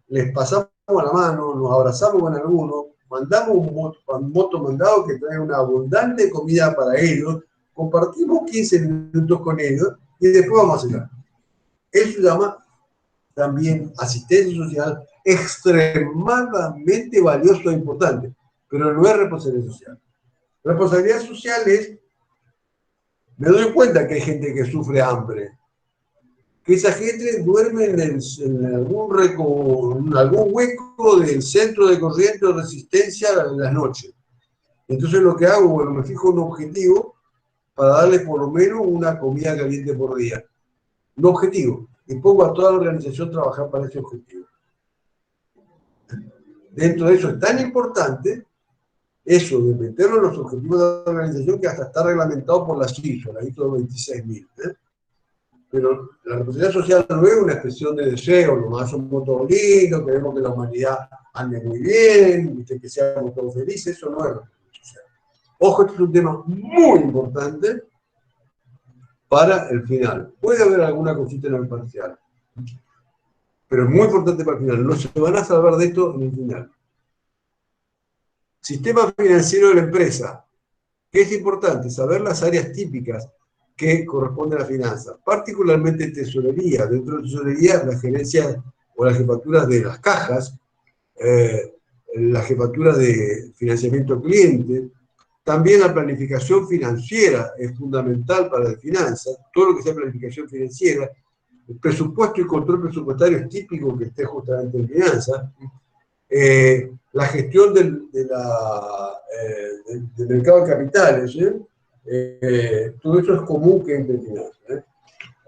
les pasamos la mano, nos abrazamos con algunos, mandamos un moto mandado que trae una abundante comida para ellos, compartimos 15 minutos con ellos y después vamos a cenar. Eso se llama también asistencia social, extremadamente valioso e importante, pero no es responsabilidad social. Responsabilidad social es, me doy cuenta que hay gente que sufre hambre, que esa gente duerme en algún hueco del centro de corriente o resistencia en las noches. Entonces lo que hago, bueno, me fijo un objetivo para darle por lo menos una comida caliente por día. Un objetivo. Y pongo a toda la organización a trabajar para ese objetivo. Dentro de eso es tan importante eso de meterlo en los objetivos de la organización, que hasta está reglamentado por la ISO 26000. Pero la responsabilidad social no es una expresión de deseo, nomás somos todos lindos, queremos que la humanidad ande muy bien, que seamos todos felices, eso no es responsabilidad social. Ojo, este es un tema muy importante para el final. Puede haber alguna cosita en el parcial, pero es muy importante para el final. No se van a salvar de esto en el final. Sistema financiero de la empresa. ¿Qué es importante? Saber las áreas típicas que corresponden a la finanza, particularmente tesorería. Dentro de tesorería, la gerencia o las jefaturas de las cajas, la jefatura de financiamiento cliente, también la planificación financiera es fundamental para la finanza, todo lo que sea planificación financiera, el presupuesto y control presupuestario es típico que esté justamente en finanza, la gestión del mercado de capitales, todo eso es común que entre en finanzas.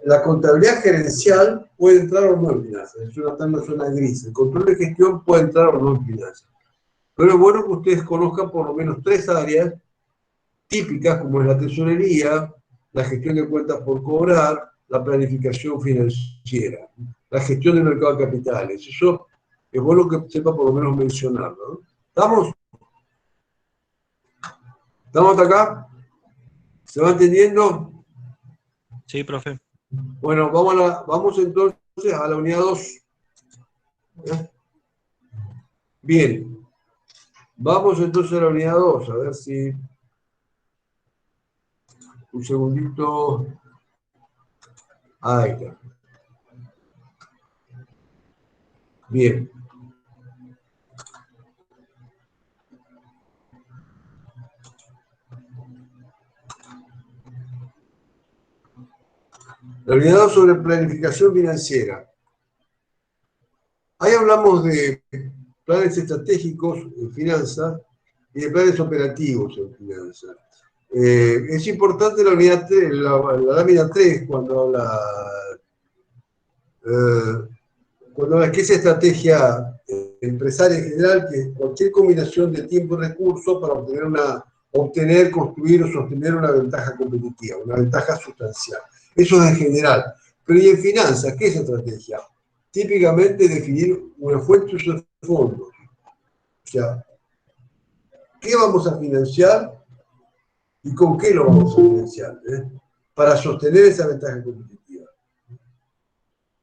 La contabilidad gerencial puede entrar o no en finanzas, es una zona gris. El control de gestión puede entrar o no en finanzas. Pero es bueno que ustedes conozcan por lo menos 3 áreas típicas, como es la tesorería, la gestión de cuentas por cobrar, la planificación financiera, la gestión del mercado de capitales. Eso es bueno que sepa por lo menos mencionarlo, ¿no? ¿Estamos? ¿Estamos hasta acá? ¿Se va entendiendo? Sí, profe. Bueno, vamos entonces a la unidad 2. Bien. Vamos entonces a la unidad 2, a ver si... Un segundito. Ahí está. Bien. La unidad 2 sobre planificación financiera. Ahí hablamos de planes estratégicos en finanzas y de planes operativos en finanzas. Es importante la unidad 3, la lámina 3, cuando habla que es estrategia empresaria en general, que es cualquier combinación de tiempo y recursos para obtener, construir o sostener una ventaja competitiva, una ventaja sustancial. Eso es en general. Pero y en finanzas, ¿qué es estrategia? Típicamente definir una fuente de fondos. O sea, ¿qué vamos a financiar y con qué lo vamos a financiar? Para sostener esa ventaja competitiva.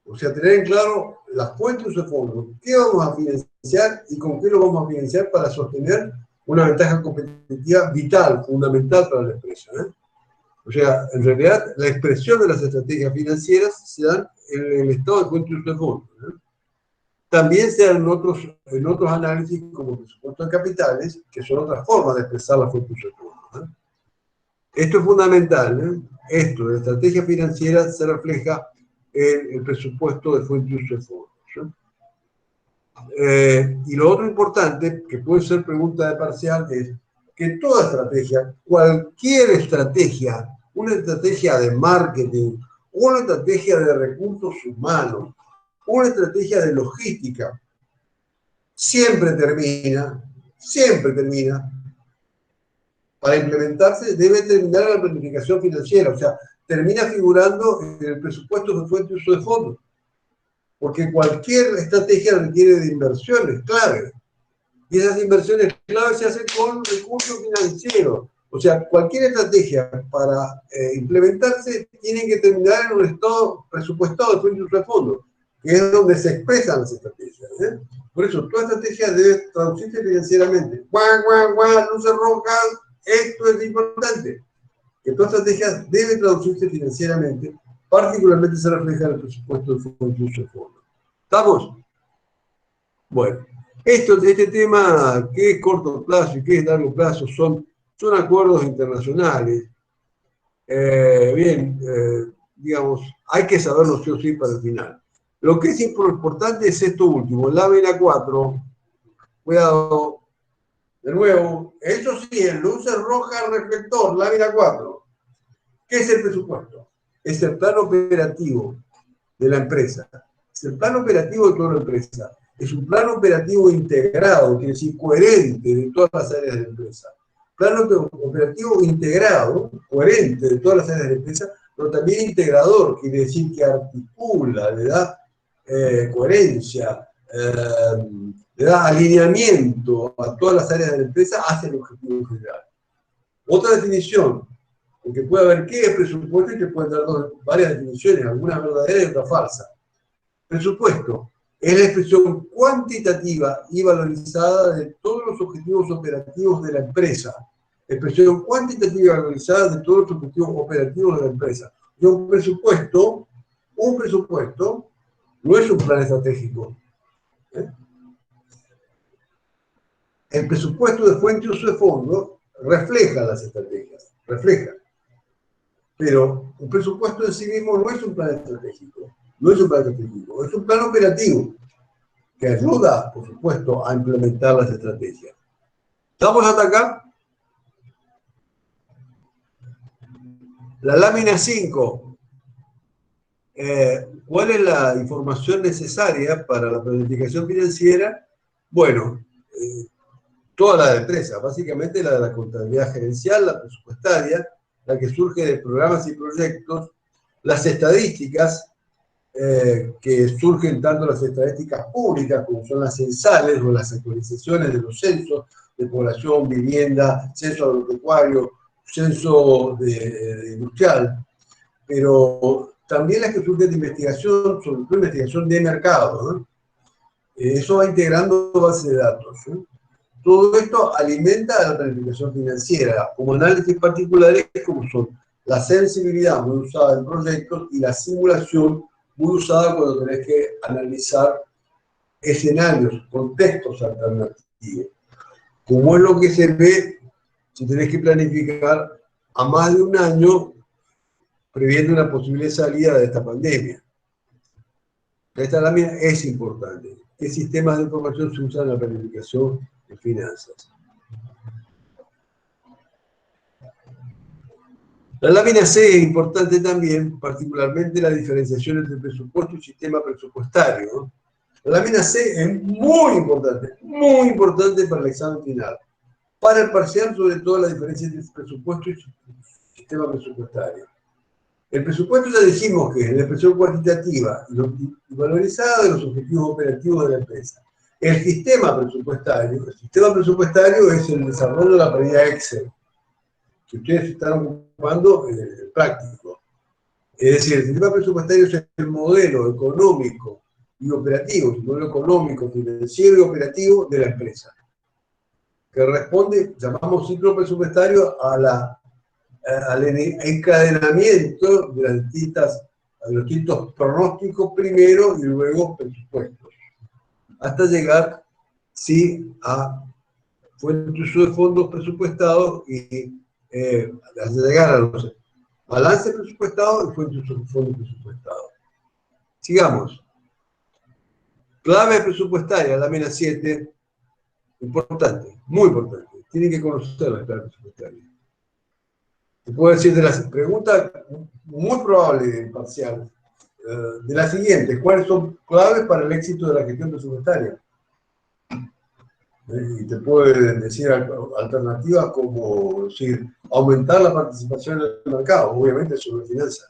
O sea, tener en claro las fuentes de fondos, qué vamos a financiar y con qué lo vamos a financiar para sostener una ventaja competitiva vital, fundamental para la empresa. O sea, en realidad, la expresión de las estrategias financieras se dan en el estado de fuentes de fondos. También se dan en otros análisis, como presupuesto de capitales, que son otras formas de expresar las fuentes de fondos. Esto es fundamental. Esto, la estrategia financiera, se refleja en el presupuesto de fuentes de fondos. Y lo otro importante, que puede ser pregunta de parcial, es que toda estrategia, cualquier estrategia, una estrategia de marketing, una estrategia de recursos humanos, una estrategia de logística, siempre termina, para implementarse, debe terminar en la planificación financiera, o sea, termina figurando en el presupuesto de fuentes de fondos. Porque cualquier estrategia requiere de inversiones clave. Y esas inversiones clave se hacen con recursos financieros. O sea, cualquier estrategia para implementarse tiene que terminar en un estado presupuestado de fuentes de fondos, que es donde se expresan las estrategias. Por eso, toda estrategia debe traducirse financieramente. Luces rojas, esto es importante. Que toda estrategia debe traducirse financieramente, particularmente se refleja en el presupuesto de fuentes de fondos. ¿Estamos? Bueno, este tema, ¿qué es corto plazo y qué es largo plazo? Son acuerdos internacionales. Digamos, hay que saberlo sí o sí para el final. Lo que es importante es esto último, lámina 4. Cuidado. De nuevo, eso sí, en luces rojas, reflector, lámina 4. ¿Qué es el presupuesto? Es el plan operativo de la empresa. Es el plan operativo de toda la empresa. Es un plan operativo integrado, quiere decir coherente de todas las áreas de la empresa. Plan operativo integrado, coherente de todas las áreas de la empresa, pero también integrador, quiere decir que articula, le da coherencia, le da alineamiento a todas las áreas de la empresa hacia el objetivo general. Otra definición, porque puede haber qué es presupuesto y te pueden dar varias definiciones, algunas verdaderas y otras falsas. Presupuesto es la expresión cuantitativa y valorizada de todos los objetivos operativos de la empresa. Expresión cuantitativa y valorizada de todos los objetivos operativos de la empresa. Y un presupuesto no es un plan estratégico. El presupuesto de fuente y uso de fondos refleja las estrategias, refleja. Pero un presupuesto en sí mismo no es un plan estratégico, es un plan operativo que ayuda, por supuesto, a implementar las estrategias. ¿Estamos hasta acá? La lámina 5. ¿Cuál es la información necesaria para la planificación financiera? Bueno, toda la de empresa, básicamente la de la contabilidad gerencial, la presupuestaria, la que surge de programas y proyectos, las estadísticas, que surgen tanto las estadísticas públicas como son las censales o las actualizaciones de los censos de población, vivienda, censo agropecuario, censo industrial, pero también las que surgen de investigación, sobre todo investigación de mercado, ¿no? Eso va integrando bases de datos, ¿no? Todo esto alimenta a la planificación financiera, como análisis particulares como son la sensibilidad muy usada en proyectos y la simulación muy usada cuando tenés que analizar escenarios, contextos alternativos. Como es lo que se ve si tenés que planificar a más de un año previendo una posible salida de esta pandemia. Esta lámina es importante. ¿Qué sistemas de información se usan en la planificación de finanzas? La lámina C es importante también, particularmente la diferenciación entre presupuesto y sistema presupuestario, ¿no? La lámina C es muy importante para el examen final. Para el parcial, sobre todo, la diferencia entre presupuesto y sistema presupuestario. El presupuesto ya dijimos que es la expresión cuantitativa y valorizada de los objetivos operativos de la empresa. El sistema presupuestario es el desarrollo de la planilla Excel, que ustedes están ocupando en el práctico. Es decir, el sistema presupuestario es el modelo económico y operativo, el modelo económico, financiero y operativo de la empresa, que responde, llamamos ciclo presupuestario, al encadenamiento de los distintos pronósticos primero y luego presupuestos, hasta llegar, sí, a fuente de uso de fondos presupuestados y hasta llegar a los balances presupuestados y fuente de uso de fondos presupuestados. Sigamos. Clave presupuestaria, lámina 7, importante, muy importante. Tienen que conocer la clave presupuestaria. Te puedo decir de las preguntas muy probables del parcial, de las siguientes: ¿cuáles son claves para el éxito de la gestión presupuestaria? Y te puedo decir alternativas como decir, aumentar la participación en el mercado, obviamente sobre finanzas.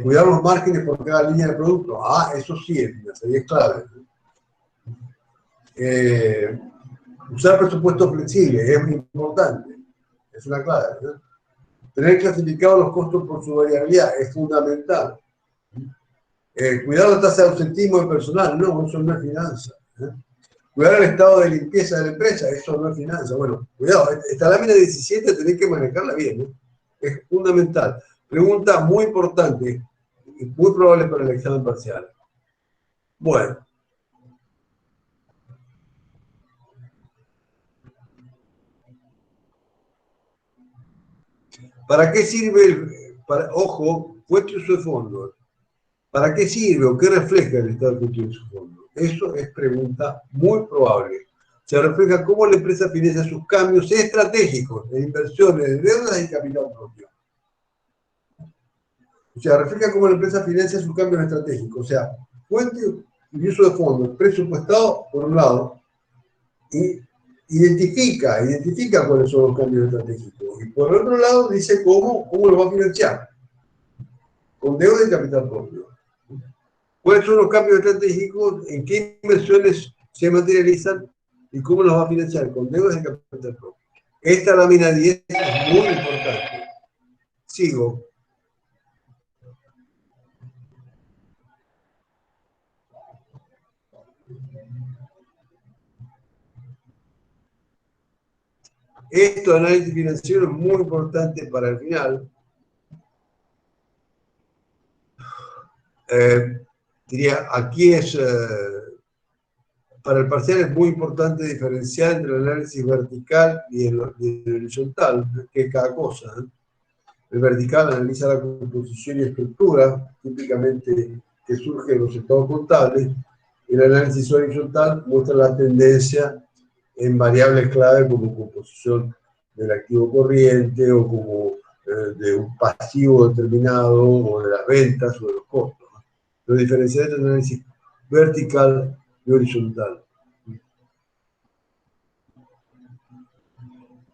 Cuidar los márgenes por cada línea de producto. Eso sí es finanzas y es clave. Usar presupuestos flexibles es muy importante, es una clave, ¿no? Tener clasificados los costos por su variabilidad es fundamental. Cuidar la tasa de ausentismo del personal, no, eso no es finanza. Cuidar el estado de limpieza de la empresa, eso no es finanza. Bueno, cuidado, esta lámina 17 tenés que manejarla bien, ¿no? Es fundamental. Pregunta muy importante y muy probable para el examen parcial. Bueno. ¿Para qué sirve ojo, fuente y uso de fondos? ¿Para qué sirve o qué refleja el estado de fuente y uso de fondos? Eso es pregunta muy probable. Se refleja cómo la empresa financia sus cambios estratégicos de inversiones, de deudas y capital propio. O sea, refleja cómo la empresa financia sus cambios estratégicos. O sea, fuente y uso de fondos presupuestado, por un lado, y identifica cuáles son los cambios estratégicos. Y por otro lado, dice cómo lo va a financiar. Con deuda y capital propio. ¿Cuáles son los cambios estratégicos? ¿En qué inversiones se materializan? ¿Y cómo los va a financiar? Con deuda y capital propio. Esta lámina 10 es muy importante. Sigo. Esto de análisis financiero es muy importante para el final. Diría, aquí es, para el parcial es muy importante diferenciar entre el análisis vertical y el horizontal, que es cada cosa. El vertical analiza la composición y estructura, típicamente que surge de los estados contables, y el análisis horizontal muestra la tendencia en variables clave como composición del activo corriente o como de un pasivo determinado o de las ventas o de los costos. Lo diferencial entre el análisis vertical y horizontal.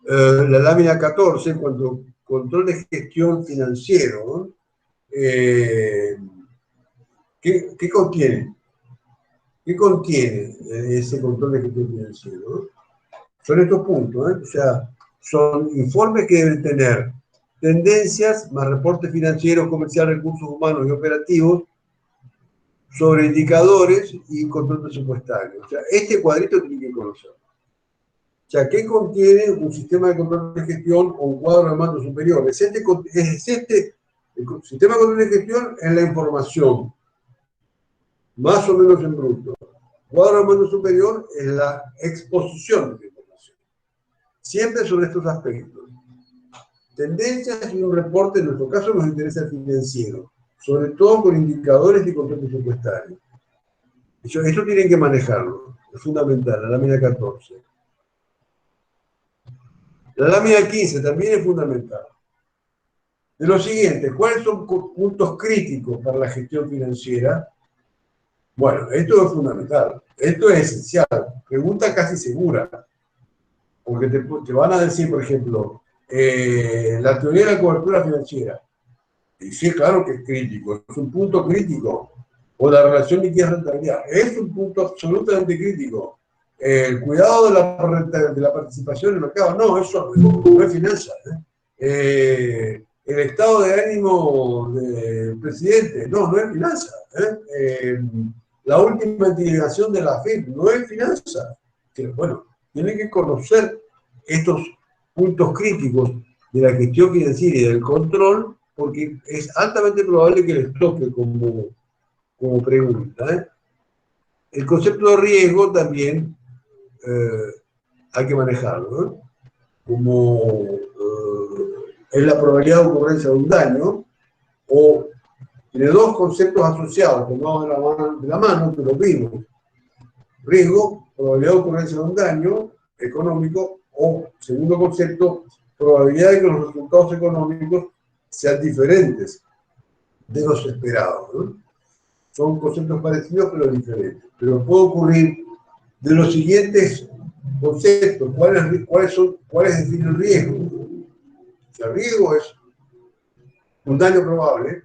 La lámina 14, cuando control de gestión financiero, ¿no? ¿Qué contiene? ¿Qué contiene ese control de gestión financiero? ¿No? Son estos puntos, ¿eh? O sea, son informes que deben tener tendencias, más reportes financieros, comerciales, recursos humanos y operativos, sobre indicadores y control presupuestario. O sea, este cuadrito tiene que conocer. O sea, ¿qué contiene un sistema de control de gestión o un cuadro de mando superior? El sistema de control de gestión es la información, más o menos en bruto. Cuadro de mando superior es la exposición de la información. Siempre sobre estos aspectos. Tendencias y un reporte, en nuestro caso nos interesa el financiero, sobre todo con indicadores y control presupuestario. Eso tienen que manejarlo, es fundamental, la lámina 14. La lámina 15 también es fundamental. De lo siguiente, ¿cuáles son puntos críticos para la gestión financiera? Bueno, esto es fundamental, esto es esencial, pregunta casi segura, porque te van a decir, por ejemplo, la teoría de la cobertura financiera. Y sí, claro que es crítico, es un punto crítico. O la relación liquidez-rentabilidad, es un punto absolutamente crítico. El cuidado de la participación en el mercado, no, eso no es finanzas. El estado de ánimo del presidente, no es finanzas. La última integración de la FIP, no es finanzas. Bueno, tienen que conocer estos puntos críticos de la gestión financiera y del control, porque es altamente probable que les toque como pregunta. El concepto de riesgo también hay que manejarlo, ¿no? Como es la probabilidad de ocurrencia de un daño, o tiene dos conceptos asociados, tomados de la mano, que lo vimos. Riesgo, probabilidad de ocurrencia de un daño económico, o, segundo concepto, probabilidad de que los resultados económicos sean diferentes de los esperados, ¿no? Son conceptos parecidos pero diferentes. Pero puede ocurrir de los siguientes conceptos. ¿Cuáles definen el riesgo? El riesgo es un daño probable,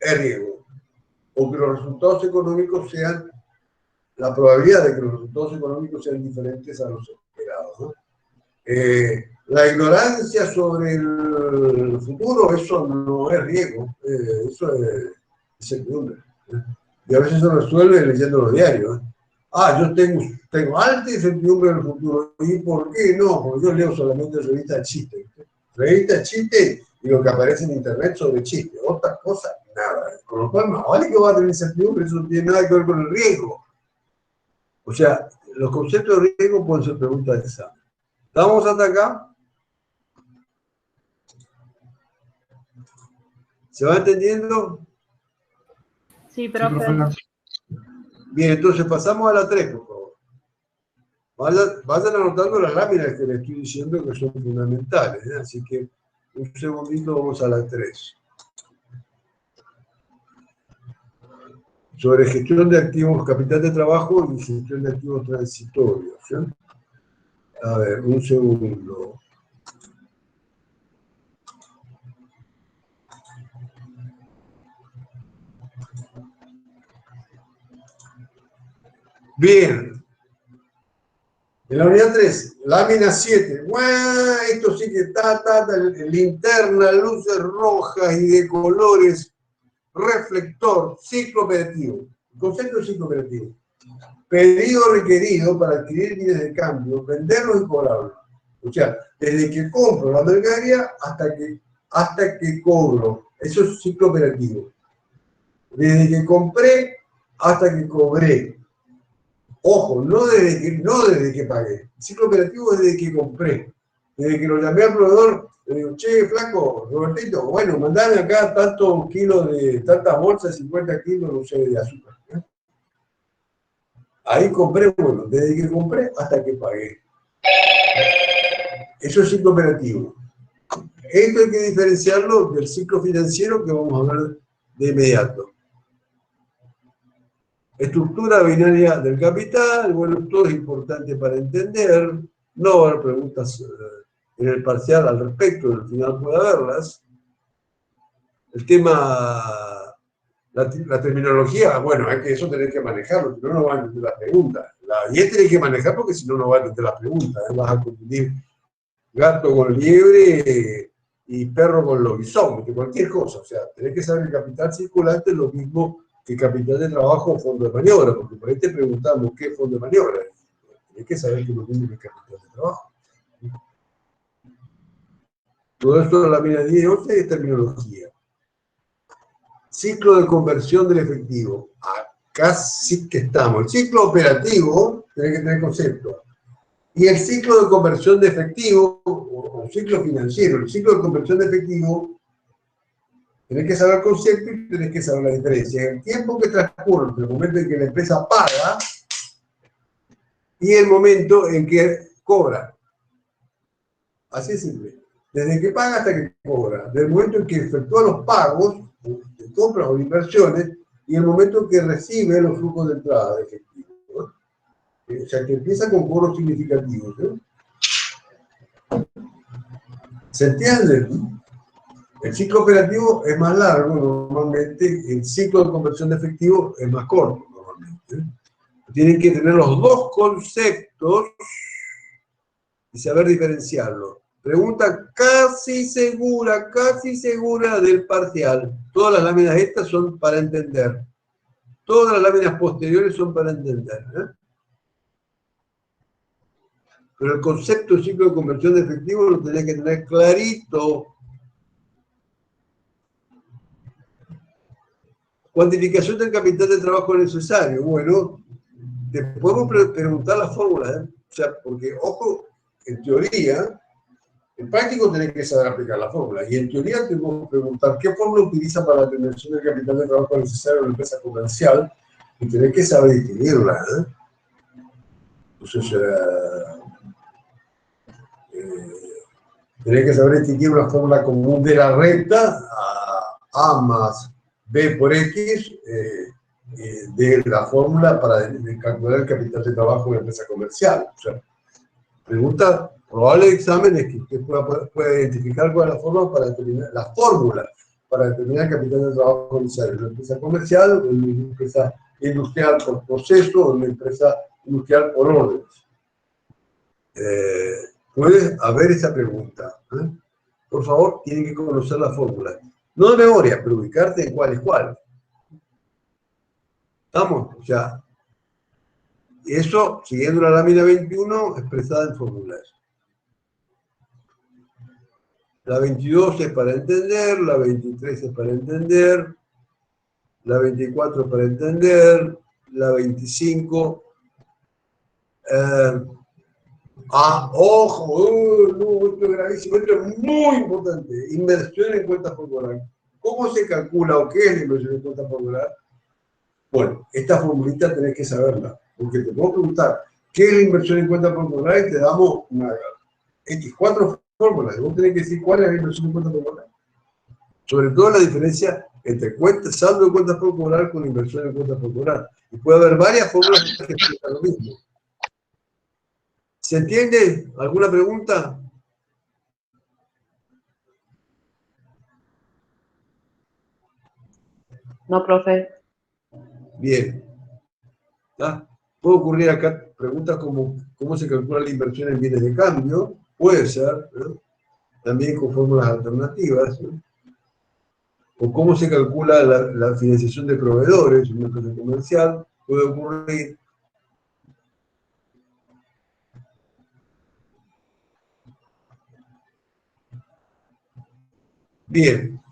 es riesgo. O que los resultados económicos sean, la probabilidad de que los resultados económicos sean diferentes a los esperados, ¿no? La ignorancia sobre el futuro, eso no es riesgo, eso es incertidumbre. Y a veces se resuelve leyendo los diarios. Yo tengo alta incertidumbre en el futuro. ¿Y por qué no? Porque yo leo solamente revistas de chiste. Revistas de chiste y lo que aparece en internet sobre chiste. Otras cosas, nada. Con lo cual, más vale que va a tener incertidumbre, eso no tiene nada que ver con el riesgo. O sea, los conceptos de riesgo pueden ser preguntas de examen. ¿Estamos hasta acá? ¿Se va entendiendo? Sí, profe. Bien, entonces pasamos a la 3, por favor. Vayan anotando las láminas que les estoy diciendo que son fundamentales, ¿eh? Así que un segundito, vamos a la 3. sobre gestión de activos, capital de trabajo y gestión de activos transitorios. ¿Sí? A ver, un segundo. Bien. En la unidad 3, lámina 7. ¡Guau! Esto sí que está, linterna, luces rojas y de colores, reflector, ciclo operativo. El concepto de ciclo operativo. Pedido requerido para adquirir bienes de cambio, venderlos y cobrarlos. O sea, desde que compro la mercadería hasta que cobro. Eso es ciclo operativo. Desde que compré hasta que cobré. Ojo, no desde que pagué. El ciclo operativo es desde que compré. Desde que lo llamé al proveedor, le digo, che, flaco, Robertito, bueno, mandame acá tantos kilos tantas bolsas, 50 kilos, no sé, de azúcar. ¿Eh? Ahí compré, bueno, desde que compré hasta que pagué. Eso es ciclo operativo. Esto hay que diferenciarlo del ciclo financiero que vamos a ver de inmediato. Estructura binaria del capital, bueno, todo es importante para entender. No va a haber preguntas en el parcial al respecto, al final puede haberlas. El tema, la terminología, bueno, hay que eso tener que manejarlo, si no, no va a entender la pregunta. Y es tener que manejar porque si no, no va a entender la pregunta. Vas a confundir gato con liebre y perro con lobizón, cualquier cosa. O sea, tenés que saber el capital circulante es lo mismo que capital de trabajo o fondo de maniobra, porque por ahí te preguntamos qué es fondo de maniobra. Tenés que saber que es lo mismo que capital de trabajo. Todo esto de la mina 10 y 11 es terminología. Ciclo de conversión del efectivo. Acá sí que estamos. El ciclo operativo, tenés que tener concepto. Y el ciclo de conversión de efectivo, o ciclo financiero, el ciclo de conversión de efectivo, tenés que saber el concepto y tenés que saber la diferencia. El tiempo que transcurre entre el momento en que la empresa paga y el momento en que cobra. Así es simple. Desde que paga hasta que cobra. Del momento en que efectúa los pagos, de compras o de inversiones, y el momento en que recibe los flujos de entrada de efectivo. ¿No? O sea, que empieza con cobros significativos. ¿No? ¿Se entiende? El ciclo operativo es más largo normalmente, el ciclo de conversión de efectivo es más corto normalmente. Tienen que tener los dos conceptos y saber diferenciarlos. Pregunta casi segura del parcial. Todas las láminas estas son para entender. Todas las láminas posteriores son para entender. ¿Eh? Pero el concepto de ciclo de conversión de efectivo lo tenés que tener clarito. Cuantificación del capital de trabajo necesario. Bueno, te podemos preguntar la fórmula, ¿eh? O sea, porque, ojo, en teoría, en práctico tenés que saber aplicar la fórmula. Y en teoría te podemos preguntar qué fórmula utiliza para la determinación del capital de trabajo necesario en una empresa comercial y tenés que saber distinguirla. ¿Eh? Entonces, tenés que saber distinguir una fórmula común de la renta a más B por X de la fórmula para calcular el capital de trabajo de una empresa comercial. O sea, pregunta probable de examen es que usted pueda identificar cuál es la fórmula para determinar el capital de trabajo necesario en una empresa comercial, o en una empresa industrial por proceso, o en una empresa industrial por órdenes. Puede haber esa pregunta. ¿Eh? Por favor, tienen que conocer la fórmula. No de memoria, pero ubicarte en cuál es cuál. ¿Estamos? O sea, eso, siguiendo la lámina 21, expresada en fórmulas. La 22 es para entender, la 23 es para entender, la 24 es para entender, la 25... ojo, no, esto es gravísimo, esto es muy importante. Inversión en cuenta popular. ¿Cómo se calcula o qué es la inversión en cuenta popular? Bueno, esta formulita tenés que saberla, porque te puedo preguntar, ¿qué es la inversión en cuenta popular? Y te damos una X4 fórmulas. Vos tenés que decir cuál es la inversión en cuenta popular. Sobre todo la diferencia entre saldo de cuentas por cobrar con inversión en cuentas por cobrar. Y puede haber varias fórmulas que explican lo mismo. ¿Se entiende? ¿Alguna pregunta? No, profe. Bien. ¿Ah? Puede ocurrir acá preguntas como cómo se calcula la inversión en bienes de cambio. Puede ser, ¿no? También con fórmulas alternativas, ¿no? O cómo se calcula la financiación de proveedores en una empresa comercial. Puede ocurrir. Bien.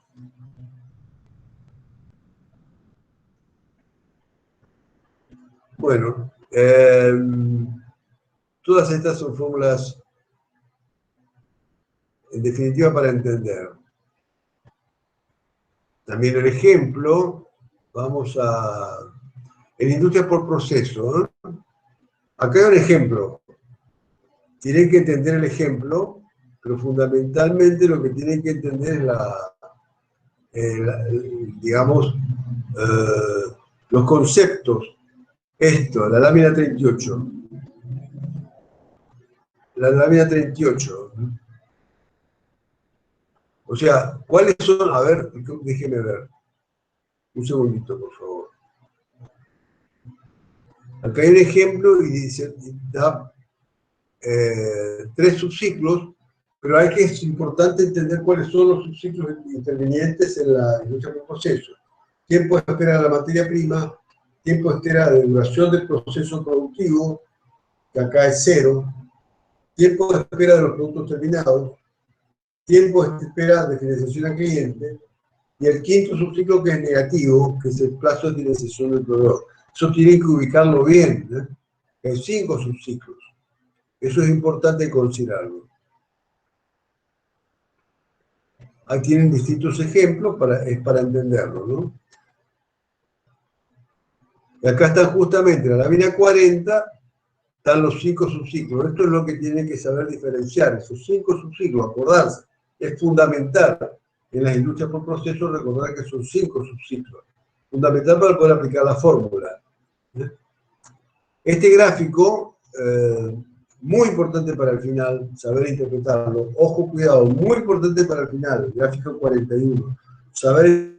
Bueno, todas estas son fórmulas, en definitiva, para entender. También el ejemplo, vamos a... En industria por proceso, ¿eh? Acá hay un ejemplo. Tienen que entender el ejemplo, pero fundamentalmente lo que tienen que entender es digamos, los conceptos. Esto, la lámina 38. La lámina 38. O sea, ¿cuáles son? A ver, déjeme ver. Un segundito, por favor. Acá hay un ejemplo y dice, da 3 subciclos, pero es importante entender cuáles son los subciclos intervinientes en la industria por proceso. Tiempo de espera de la materia prima, tiempo de espera de duración del proceso productivo, que acá es 0, tiempo de espera de los productos terminados, tiempo de espera de financiación al cliente, y el quinto subciclo que es negativo, que es el plazo de financiación del proveedor. Eso tienen que ubicarlo bien, ¿eh? Hay 5 subciclos. Eso es importante considerarlo. Ahí tienen distintos ejemplos, es para entenderlo, ¿no? Y acá están justamente, en la lámina 40, están los 5 subciclos. Esto es lo que tienen que saber diferenciar, esos 5 subciclos, acordarse. Es fundamental en las industrias por proceso recordar que son 5 subciclos. Fundamental para poder aplicar la fórmula. Este gráfico, muy importante para el final, saber interpretarlo. Ojo, cuidado, muy importante para el final, el gráfico 41. Saber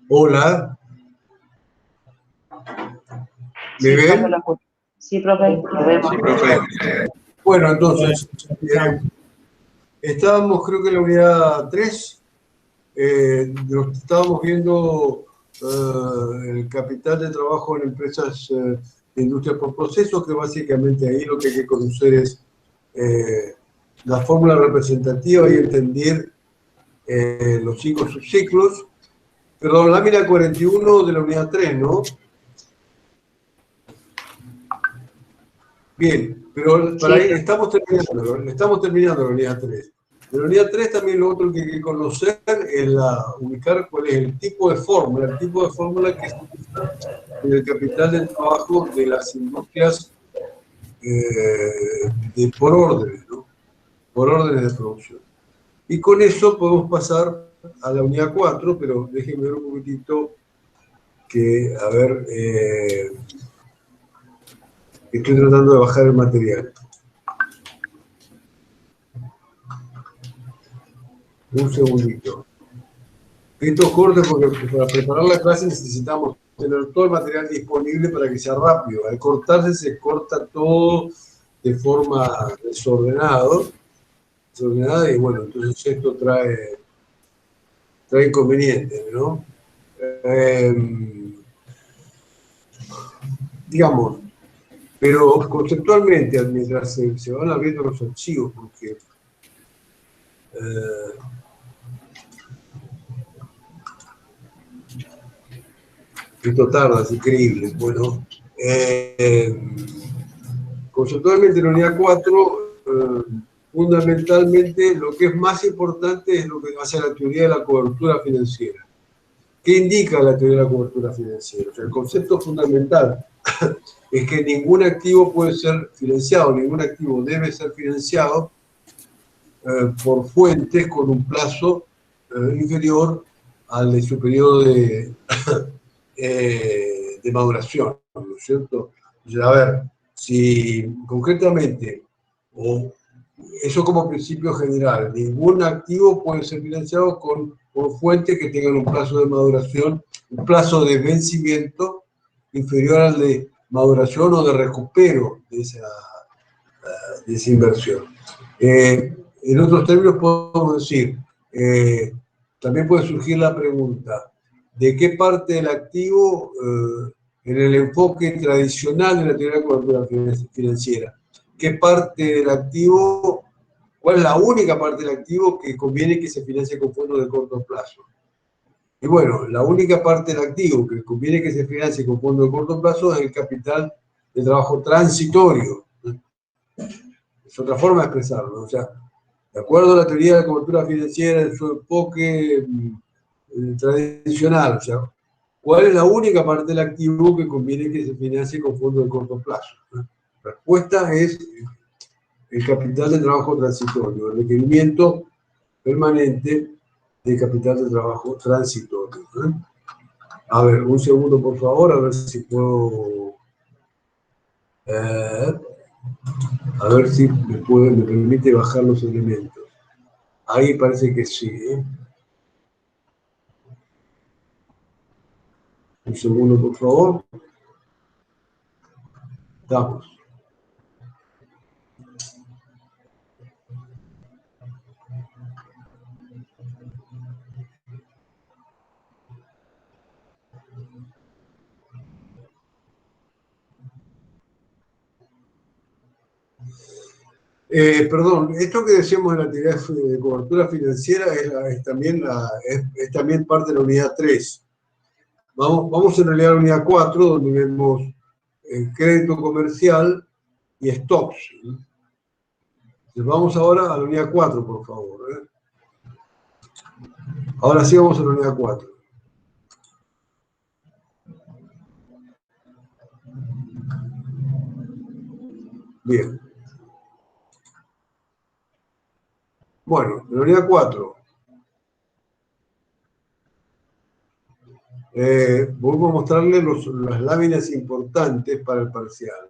Hola. ¿Me Sí, ven? profe, lo escucho. Sí, profe, lo vemos. Sí, profe. Bueno, entonces, estábamos creo que en la unidad 3, estábamos viendo el capital de trabajo en empresas de industria por procesos, que básicamente ahí lo que hay que conocer es la fórmula representativa y entender los 5 subciclos. Perdón, lámina 41 de la unidad 3, ¿no? Bien, pero para ahí estamos terminando la unidad 3. De la unidad 3 también lo otro que hay que conocer es ubicar cuál es el tipo de fórmula que se usa en el capital del trabajo de las industrias por órdenes, ¿no? Por órdenes de producción. Y con eso podemos pasar a la unidad 4, pero déjenme ver un poquitito que, a ver, estoy tratando de bajar el material. Un segundito. Estos cortes, porque para preparar la clase necesitamos tener todo el material disponible para que sea rápido. Al cortarse se corta todo de forma desordenada y bueno, entonces esto trae inconvenientes, ¿no? Digamos, pero conceptualmente, mientras se van abriendo los archivos, porque esto tarda, es increíble. Bueno, conceptualmente en la unidad 4, fundamentalmente lo que es más importante es lo que hace la teoría de la cobertura financiera. ¿Qué indica la teoría de la cobertura financiera? O sea, el concepto fundamental es que ningún activo puede ser financiado, ningún activo debe ser financiado por fuentes con un plazo inferior al de su periodo de maduración, ¿no es cierto? O sea, a ver, si concretamente, o eso como principio general, ningún activo puede ser financiado por fuentes que tengan un plazo de maduración, un plazo de vencimiento inferior al de maduración o de recupero de esa inversión. En otros términos podemos decir, también puede surgir la pregunta, ¿de qué parte del activo, en el enfoque tradicional de la teoría de cobertura financiera, qué parte del activo, cuál es la única parte del activo que conviene que se financie con fondos de corto plazo? Y bueno, la única parte del activo que conviene que se financie con fondos de corto plazo es el capital de trabajo transitorio. Es otra forma de expresarlo. O sea, de acuerdo a la teoría de la cobertura financiera en su enfoque tradicional, o sea, ¿cuál es la única parte del activo que conviene que se financie con fondos de corto plazo? La respuesta es el capital de trabajo transitorio, el requerimiento permanente de capital de trabajo transitorio. A ver, un segundo por favor, a ver si puedo... a ver si me permite bajar los elementos. Ahí parece que sí, ¿eh? Un segundo, por favor. Estamos. Perdón, esto que decíamos de la actividad de cobertura financiera es también parte de la unidad 3. Vamos en realidad a la unidad 4, donde vemos crédito comercial y stocks. Entonces vamos ahora a la unidad 4, por favor. Ahora sí vamos a la unidad 4. Bien. Bueno, en la unidad 4. Vuelvo a mostrarles las láminas importantes para el parcial.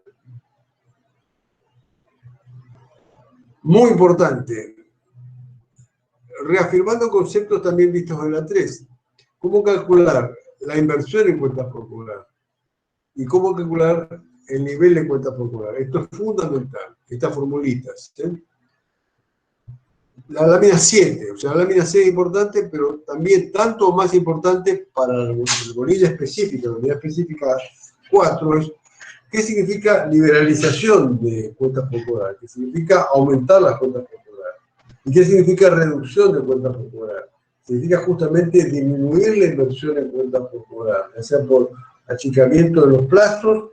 Muy importante. Reafirmando conceptos también vistos en la 3. ¿Cómo calcular la inversión en cuentas por cobrar y cómo calcular el nivel de cuentas por cobrar. Esto es fundamental, estas formulitas. ¿Sí? La lámina 7, o sea, la lámina 6 es importante, pero también tanto o más importante para la bolilla específica, la unidad específica 4, es qué significa liberalización de cuentas por cobrar, qué significa aumentar las cuentas por cobrar, y qué significa reducción de cuentas por cobrar. Significa justamente disminuir la inversión en cuentas por cobrar, ya sea por achicamiento de los plazos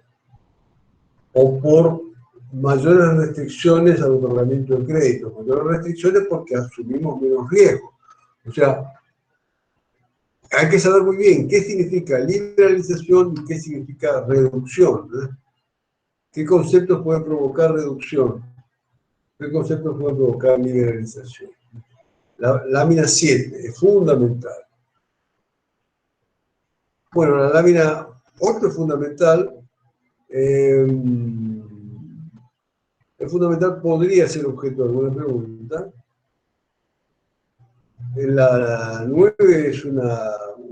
o por mayores restricciones al otorgamiento de crédito. Mayores restricciones porque asumimos menos riesgo. O sea, hay que saber muy bien qué significa liberalización y qué significa reducción. ¿Qué conceptos pueden provocar reducción? ¿Qué conceptos pueden provocar liberalización? La lámina 7 es fundamental. Bueno, la lámina 8 es fundamental. Es fundamental, podría ser objeto de alguna pregunta. La 9 es un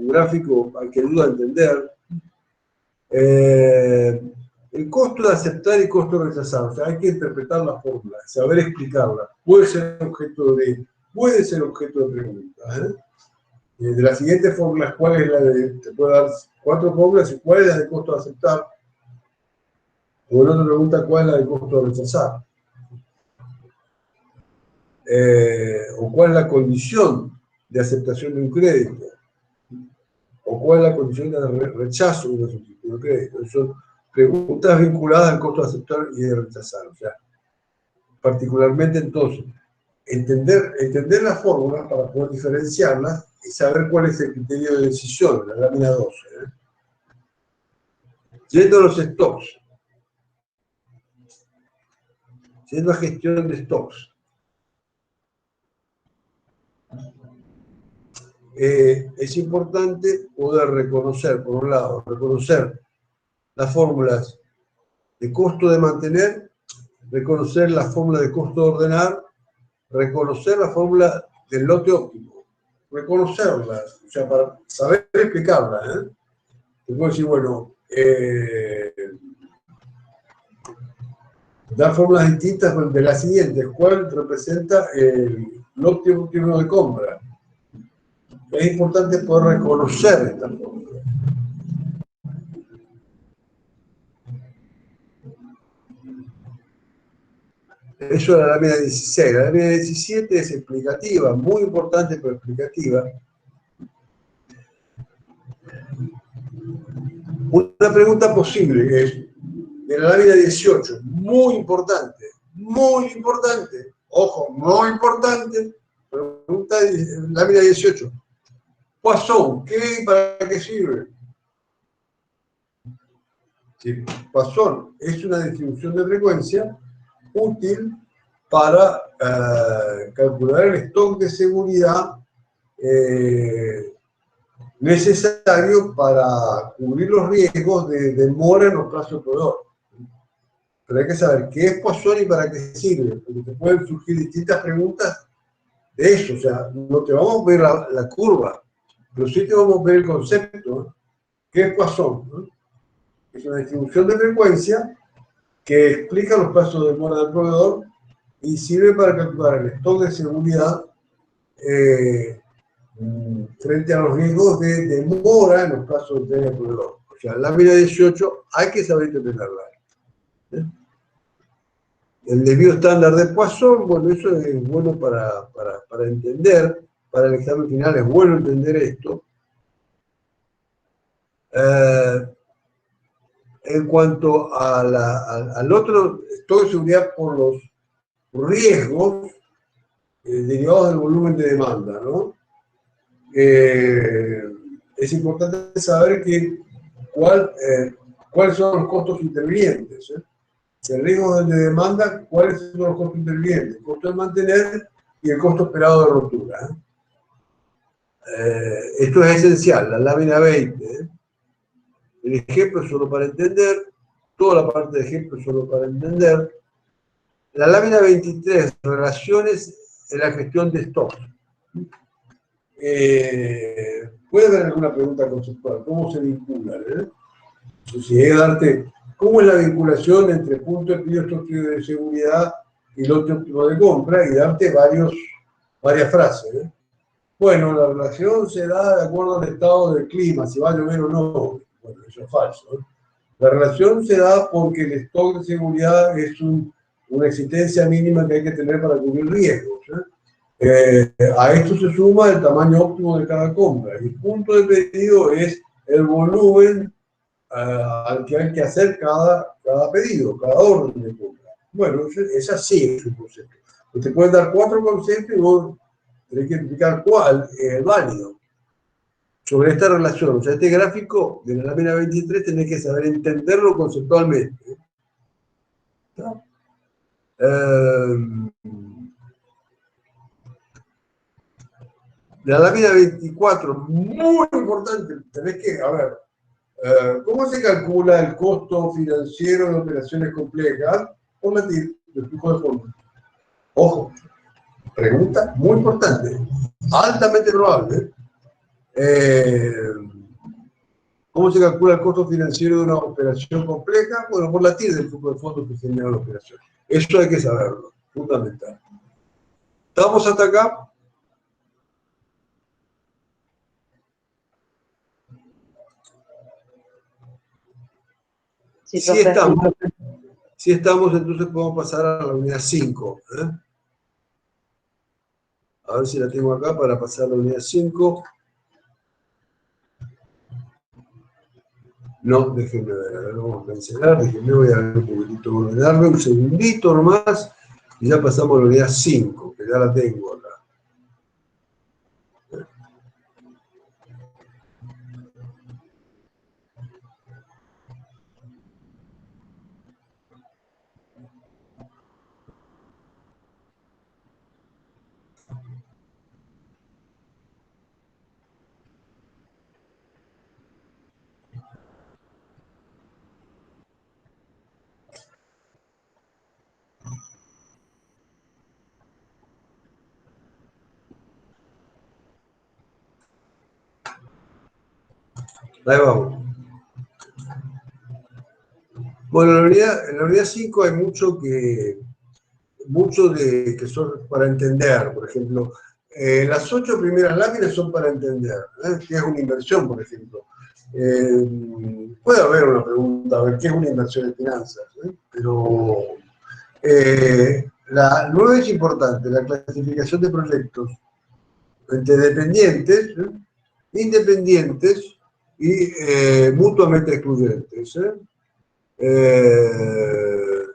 gráfico al que ayuda a entender. El costo de aceptar y costo de rechazar. O sea, hay que interpretar la fórmula, saber explicarla. Puede ser objeto de preguntas. De las siguientes fórmulas, ¿cuál es la de? Te puedo dar 4 fórmulas y cuál es la de costo de aceptar. O la otra pregunta, ¿cuál es la de costo de rechazar? O cuál es la condición de aceptación de un crédito, o cuál es la condición de rechazo de una solicitud de crédito. Son preguntas vinculadas al costo de aceptar y de rechazar. O sea, particularmente entonces, entender las fórmulas para poder diferenciarlas y saber cuál es el criterio de decisión, la lámina 12. Yendo a los stocks, yendo a gestión de stocks. Es importante poder reconocer, por un lado, las fórmulas de costo de mantener, reconocer la fórmula de costo de ordenar, reconocer la fórmula del lote óptimo, reconocerla, o sea, para saber explicarla. Te puedo decir, bueno, dar fórmulas distintas de las siguientes. ¿Cuál representa el lote óptimo de compra? Es importante poder reconocer esta fórmula. Eso es la lámina 16. La lámina 17 es explicativa, muy importante pero explicativa. Una pregunta posible es, de la lámina 18, muy importante, ojo, muy importante, pregunta de lámina 18. Poisson, ¿qué y para qué sirve? Sí, Poisson es una distribución de frecuencia útil para calcular el stock de seguridad necesario para cubrir los riesgos de demora en los plazos del proveedor. Pero hay que saber qué es Poisson y para qué sirve, porque te pueden surgir distintas preguntas de eso. O sea, no te vamos a ver la curva, pero sí te vamos a ver el concepto. ¿Qué es Poisson? ¿No? Es una distribución de frecuencia que explica los plazos de demora del proveedor y sirve para calcular el stock de seguridad frente a los riesgos de demora en los plazos del proveedor. O sea, la lámina 18 hay que saber interpretarla. El desvío estándar de Poisson, bueno, eso es bueno para entender, para el examen final es bueno entender esto. En cuanto al otro, stock de seguridad por los riesgos derivados del volumen de demanda, ¿no? Es importante saber cuáles son los costos intervinientes. El riesgo de demanda, cuáles son los costos intervinientes, el costo de mantener y el costo esperado de rotura. Esto es esencial, la lámina 20. El ejemplo es solo para entender, toda la parte de ejemplo es solo para entender. La lámina 23, relaciones en la gestión de stock. puede haber alguna pregunta conceptual. ¿Cómo se vinculan? Si es darte, ¿cómo es la vinculación entre punto de pedido estructura de seguridad y lote óptimo de compra? Y darte varias frases. Bueno, la relación se da de acuerdo al estado del clima, si va a llover o no. Bueno, eso es falso. La relación se da porque el stock de seguridad es una existencia mínima que hay que tener para cubrir riesgos. A esto se suma el tamaño óptimo de cada compra. Y el punto de pedido es el volumen al que hay que hacer cada pedido, cada orden de compra. Bueno, es así es un concepto. Te pueden dar 4 conceptos y vos tenés que explicar cuál es válido. Sobre esta relación, o sea, este gráfico de la lámina 23 tenés que saber entenderlo conceptualmente. ¿Está? La lámina 24, muy importante, tenés que, a ver, ¿cómo se calcula el costo financiero de operaciones complejas? Por la TIR, el flujo de fondos. Ojo, pregunta muy importante, altamente probable. ¿Cómo se calcula el costo financiero de una operación compleja? Bueno, por la TIR del flujo de fondos que genera la operación. Eso hay que saberlo, fundamental. ¿Estamos hasta acá? Sí, Si estamos, entonces podemos pasar a la unidad 5. A ver si la tengo acá para pasar a la unidad 5. No, déjenme ver, a ver, vamos a cancelar, déjenme, voy a ver un poquitito, ordenarme un segundito nomás, y ya pasamos a la unidad 5, que ya la tengo acá. Ahí vamos. Bueno, en la unidad 5 hay mucho que son para entender. Por ejemplo, las 8 primeras láminas son para entender, ¿qué es una inversión, por ejemplo? Puede haber una pregunta, a ver, ¿qué es una inversión en finanzas? Pero la 9 es importante, la clasificación de proyectos entre dependientes, independientes y mutuamente excluyentes.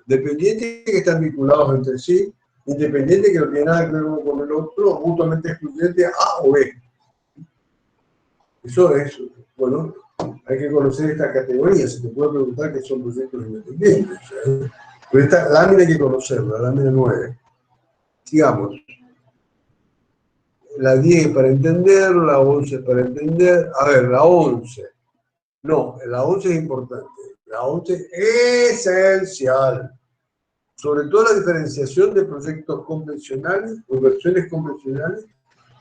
Dependientes que están vinculados entre sí, independientes que no tienen nada que ver uno con el otro, mutuamente excluyentes A o B. Eso es, bueno, hay que conocer esta categoría, se te puede preguntar qué son proyectos independientes. Pero esta lámina hay que conocerla, la lámina 9. Sigamos. La 10 para entender, la 11 para entender. A ver, la 11. No, la 11 es importante. La 11 es esencial. Sobre todo la diferenciación de proyectos convencionales, inversiones convencionales,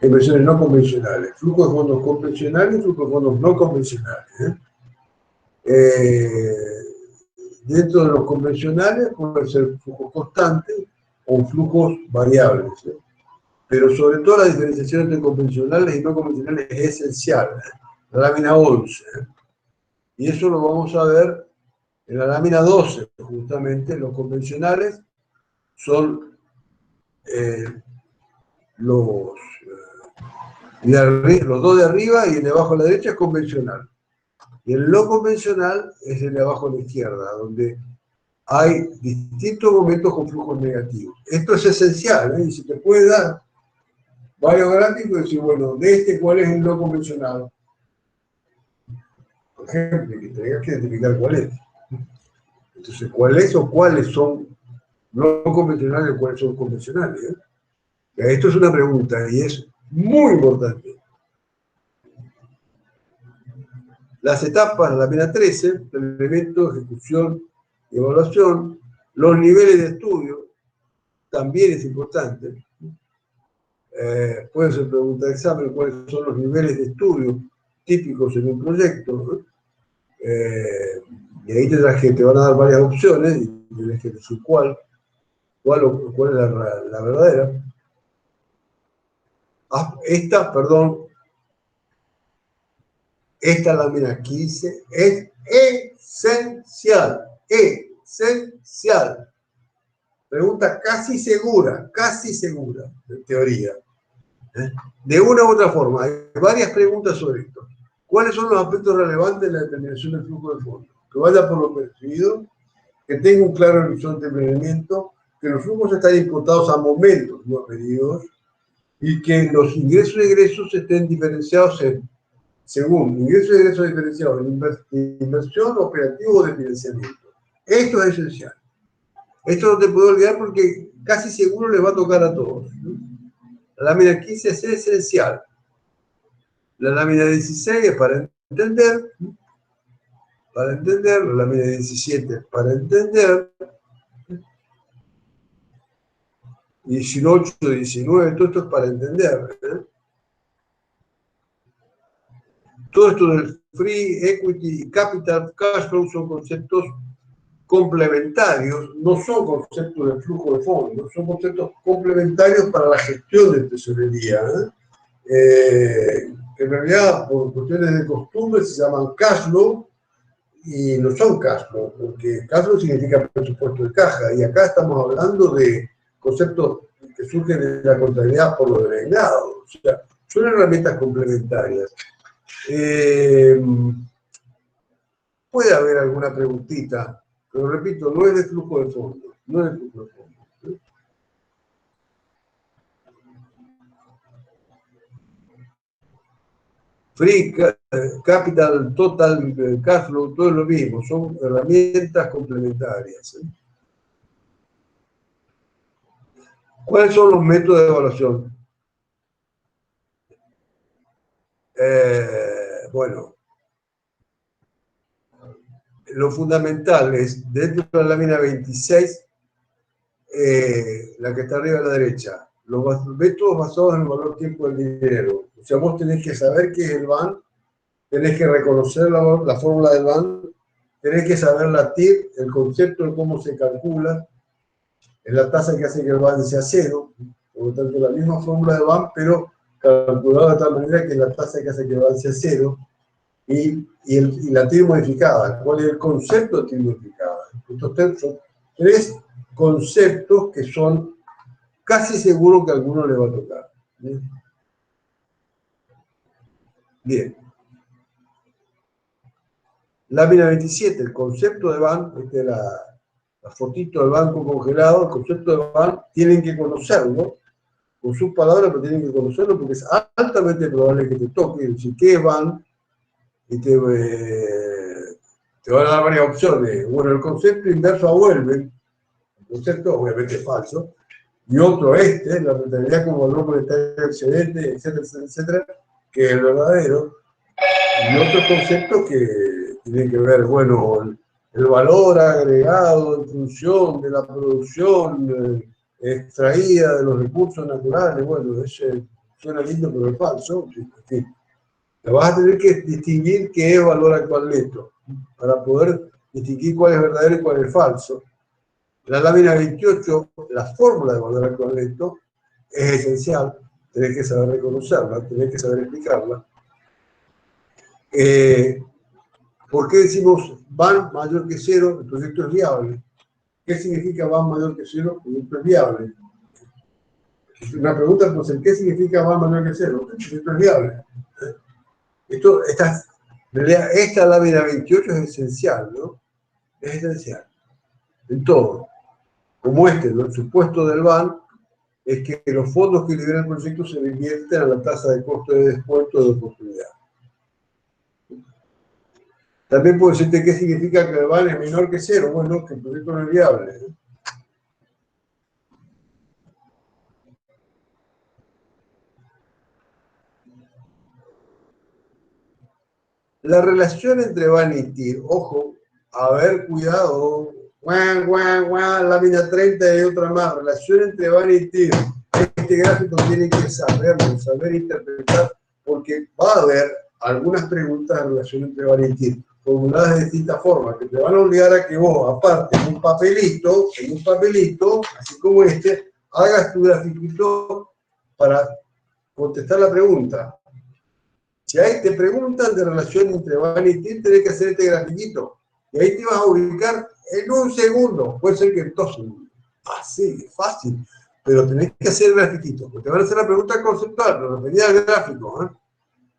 inversiones no convencionales, flujos de fondos convencionales y flujos de fondos no convencionales. Dentro de los convencionales pueden ser flujos constantes o flujos variables. Pero sobre todo la diferenciación entre convencionales y no convencionales es esencial. La lámina 11. Y eso lo vamos a ver en la lámina 12, justamente. Los convencionales son los dos de arriba y el de abajo a la derecha es convencional. Y el no convencional es el de abajo a la izquierda, donde hay distintos momentos con flujos negativos. Esto es esencial, y se te puede dar varios gráficos y decir, bueno, de este, ¿cuál es el no convencional? Por ejemplo, que tengas que identificar cuál es. Entonces, ¿cuál es o cuáles son no convencionales o cuáles son convencionales? Esto es una pregunta y es muy importante. Las etapas, la lámina 13, planeamiento, ejecución y evaluación, los niveles de estudio, también es importante. Puede ser pregunta de examen, cuáles son los niveles de estudio típicos en un proyecto, ¿no? Y ahí te van a dar varias opciones y tienes que decir cuál es la verdadera. Esta lámina 15 es esencial. Pregunta casi segura, en teoría. De una u otra forma, hay varias preguntas sobre esto. ¿Cuáles son los aspectos relevantes de la determinación del flujo de fondos? Que vaya por lo percibido, que tenga un claro horizonte de planeamiento, que los flujos están imputados a momentos, no a periodos, y que los ingresos y egresos estén diferenciados según ingresos y egresos diferenciados en inversión, operativo o de financiamiento. Esto es esencial. Esto no te puedo olvidar porque casi seguro les va a tocar a todos, ¿no? La lámina 15 es esencial. La lámina 16 es para entender. La lámina 17 es para entender. 18, 19, todo esto es para entender, ¿eh? Todo esto del free, equity, capital, cash flow son conceptos complementarios, no son conceptos de flujo de fondos, son conceptos complementarios para la gestión de tesorería, ¿eh? En realidad, por cuestiones de costumbre, se llaman cash flow y no son cash flow, porque cash flow significa presupuesto de caja, y acá estamos hablando de conceptos que surgen de la contabilidad por lo delegado, o sea, son herramientas complementarias. Puede haber alguna preguntita, pero repito, no es de flujo de fondos, no es de flujo de fondos, ¿sí? Free, capital, total, cash flow, todo es lo mismo, son herramientas complementarias, ¿sí? ¿Cuáles son los métodos de evaluación? Bueno, lo fundamental es, dentro de la lámina 26, la que está arriba a la derecha, los métodos basados en el valor tiempo del dinero. O sea, vos tenés que saber qué es el BAN, tenés que reconocer la fórmula del BAN, tenés que saber la TIR, el concepto de cómo se calcula, es la tasa que hace que el BAN sea cero, por lo tanto la misma fórmula del BAN, pero calculada de tal manera que es la tasa que hace que el BAN sea cero, y la TIR modificada. ¿Cuál es el concepto de TIR modificada? Estos son tres conceptos que son casi seguro que a alguno le va a tocar. Bien. Lámina 27, el concepto de BAN, esta es la fotito del banco congelado, el concepto de BAN, tienen que conocerlo, con sus palabras, pero tienen que conocerlo porque es altamente probable que te toque decir qué es BAN, y te van a dar varias opciones. Bueno, el concepto inverso a Welber, el concepto obviamente es falso, y otro la rentabilidad como valor monetario excedente, etcétera, etcétera, etcétera, que es el verdadero, y otros conceptos que tienen que ver, bueno, el valor agregado en función de la producción extraída de los recursos naturales. Bueno, ese suena lindo, pero es falso. En fin, vas a tener que distinguir qué es valor actual neto para poder distinguir cuál es verdadero y cuál es falso. La lámina 28, la fórmula de valor actual neto es esencial, tenés que saber reconocerla, tenés que saber explicarla. ¿Por qué decimos BAN mayor que cero? El proyecto es viable. ¿Qué significa BAN mayor que cero? El proyecto es viable. Una pregunta, pues, ¿qué significa BAN mayor que cero? El proyecto es viable. Esta lámina 28 es esencial, ¿no? Es esencial. En todo. Como el supuesto del BAN es que los fondos que libera el proyecto se reinvierten a la tasa de costo de descuento de oportunidad. También puedo decirte qué significa que el BAN es menor que cero. Bueno, que el proyecto no es viable, ¿eh? La relación entre BAN y TIR, ojo, a ver, cuidado, lámina 30 y otra más, relación entre BAN y TIR, es este gráfico tiene que saberlo, saber interpretar, porque va a haber algunas preguntas en relación entre van y TIR, formuladas de distintas formas, que te van a obligar a que vos, aparte, en un papelito, así como este, hagas tu grafiquito para contestar la pregunta. Si ahí te preguntan de relación entre van y TIR, tenés que hacer este grafiquito. Y ahí te vas a ubicar en un segundo, puede ser que en 2 segundos. Así, fácil. Pero tenés que hacer el grafiquito, porque te van a hacer la pregunta conceptual, pero referida al gráfico.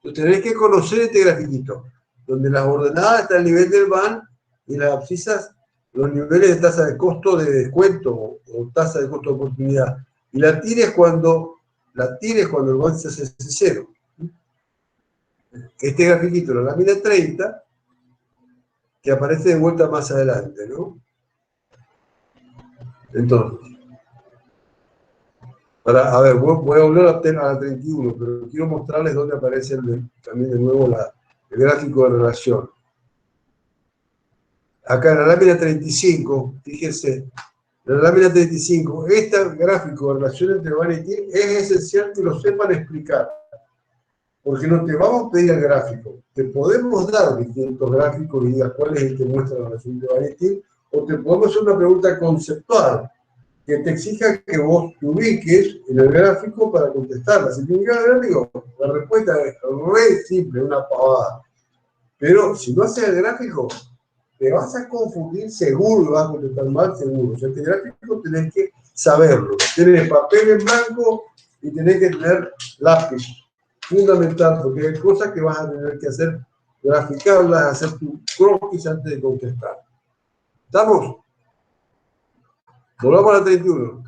Entonces tenés que conocer este grafiquito, donde las ordenadas están al nivel del van y las abscisas, los niveles de tasa de costo de descuento o tasa de costo de oportunidad. Y la TIR es cuando el van se hace cero. Este grafiquito, la lámina 30, que aparece de vuelta más adelante, ¿no? Entonces, a ver, voy a volver a la 31, pero quiero mostrarles dónde aparece también de nuevo el gráfico de relación. Acá en la lámina 35, fíjense, en la lámina 35, este gráfico de relación entre van y TIR es esencial que lo sepan explicar. Porque no te vamos a pedir el gráfico, te podemos dar distintos gráficos y digas cuál es el que muestra la relación entre van y TIR, o te podemos hacer una pregunta conceptual, que te exija que vos te ubiques en el gráfico para contestarla. Si te ubicas en el gráfico, la respuesta es re simple, una pavada. Pero si no haces el gráfico, te vas a confundir seguro, vas a contestar mal seguro. O sea, este gráfico tenés que saberlo. Tenés papel en blanco y tenés que tener lápiz. Fundamental, porque hay cosas que vas a tener que hacer, graficarlas, hacer tu croquis antes de contestar. ¿Estamos? Volvamos a la 31.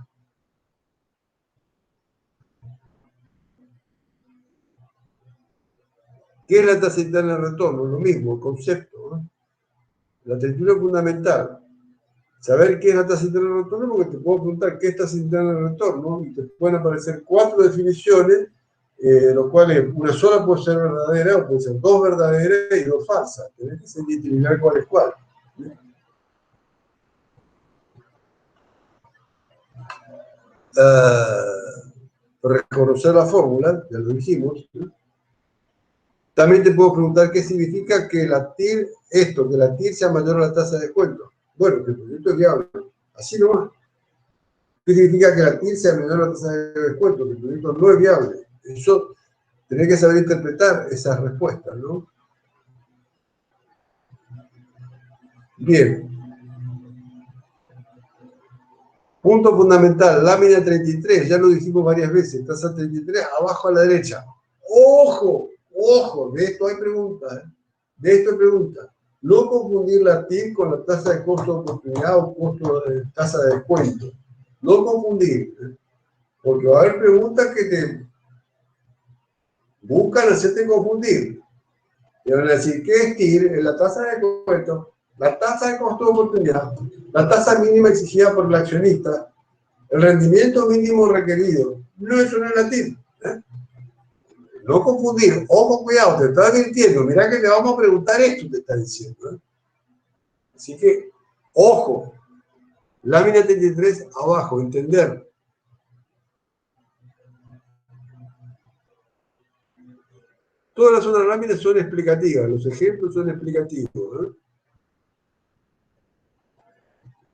¿Qué es la tasa interna de retorno? Lo mismo, el concepto, ¿no? La 31 es fundamental. Saber qué es la tasa interna de retorno, porque te puedo preguntar qué es tasa interna de retorno, y te pueden aparecer 4 definiciones, lo cual es, una sola puede ser verdadera, o puede ser 2 verdaderas y 2 falsas. Tenés que determinar cuál es cuál. Reconocer la fórmula, ya lo dijimos. También te puedo preguntar qué significa que la TIR, que la TIR sea mayor a la tasa de descuento. Bueno, que el proyecto es viable. Así nomás. ¿Qué significa que la TIR sea menor a la tasa de descuento? Que el proyecto no es viable. Eso, tenés que saber interpretar esas respuestas, ¿no? Bien. Punto fundamental, lámina 33, ya lo dijimos varias veces, tasa 33, abajo a la derecha. ¡Ojo! ¡Ojo! De esto hay preguntas, ¿eh? De esto hay preguntas. No confundir la TIR con la tasa de costo de oportunidad o costo de tasa de descuento. No confundir, ¿eh? Porque va a haber preguntas que te buscan hacerte confundir. Te van a decir, ¿qué es TIR? Es la tasa de descuento, la tasa de costo de oportunidad, la tasa mínima exigida por el accionista, el rendimiento mínimo requerido. No, eso no es la TIR, ¿eh? No confundir, ojo, cuidado, te está advirtiendo, mirá que te vamos a preguntar esto, te está diciendo, ¿eh? Así que, ojo, lámina 33 abajo, entender. Todas las otras láminas son explicativas, los ejemplos son explicativos, ¿eh?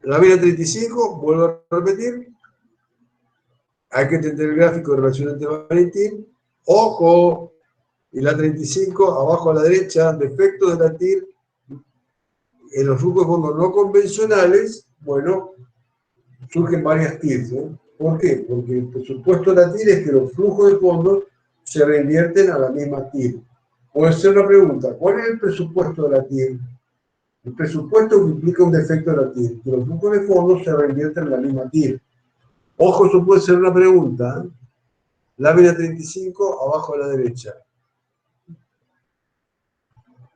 Lámina 35, vuelvo a repetir, hay que entender el gráfico de relación entre van y TIR. Ojo, y la 35, abajo a la derecha, defectos de la TIR en los flujos de fondos no convencionales. Bueno, surgen varias TIRs, ¿eh? ¿Por qué? Porque el presupuesto de la TIR es que los flujos de fondos se reinvierten a la misma TIR. Puede ser una pregunta, ¿cuál es el presupuesto de la TIR? El presupuesto que implica un defecto de la TIR, que los flujos de fondos se reinvierten en la misma TIR. Ojo, eso puede ser una pregunta, ¿eh? Lámina 35, abajo a la derecha.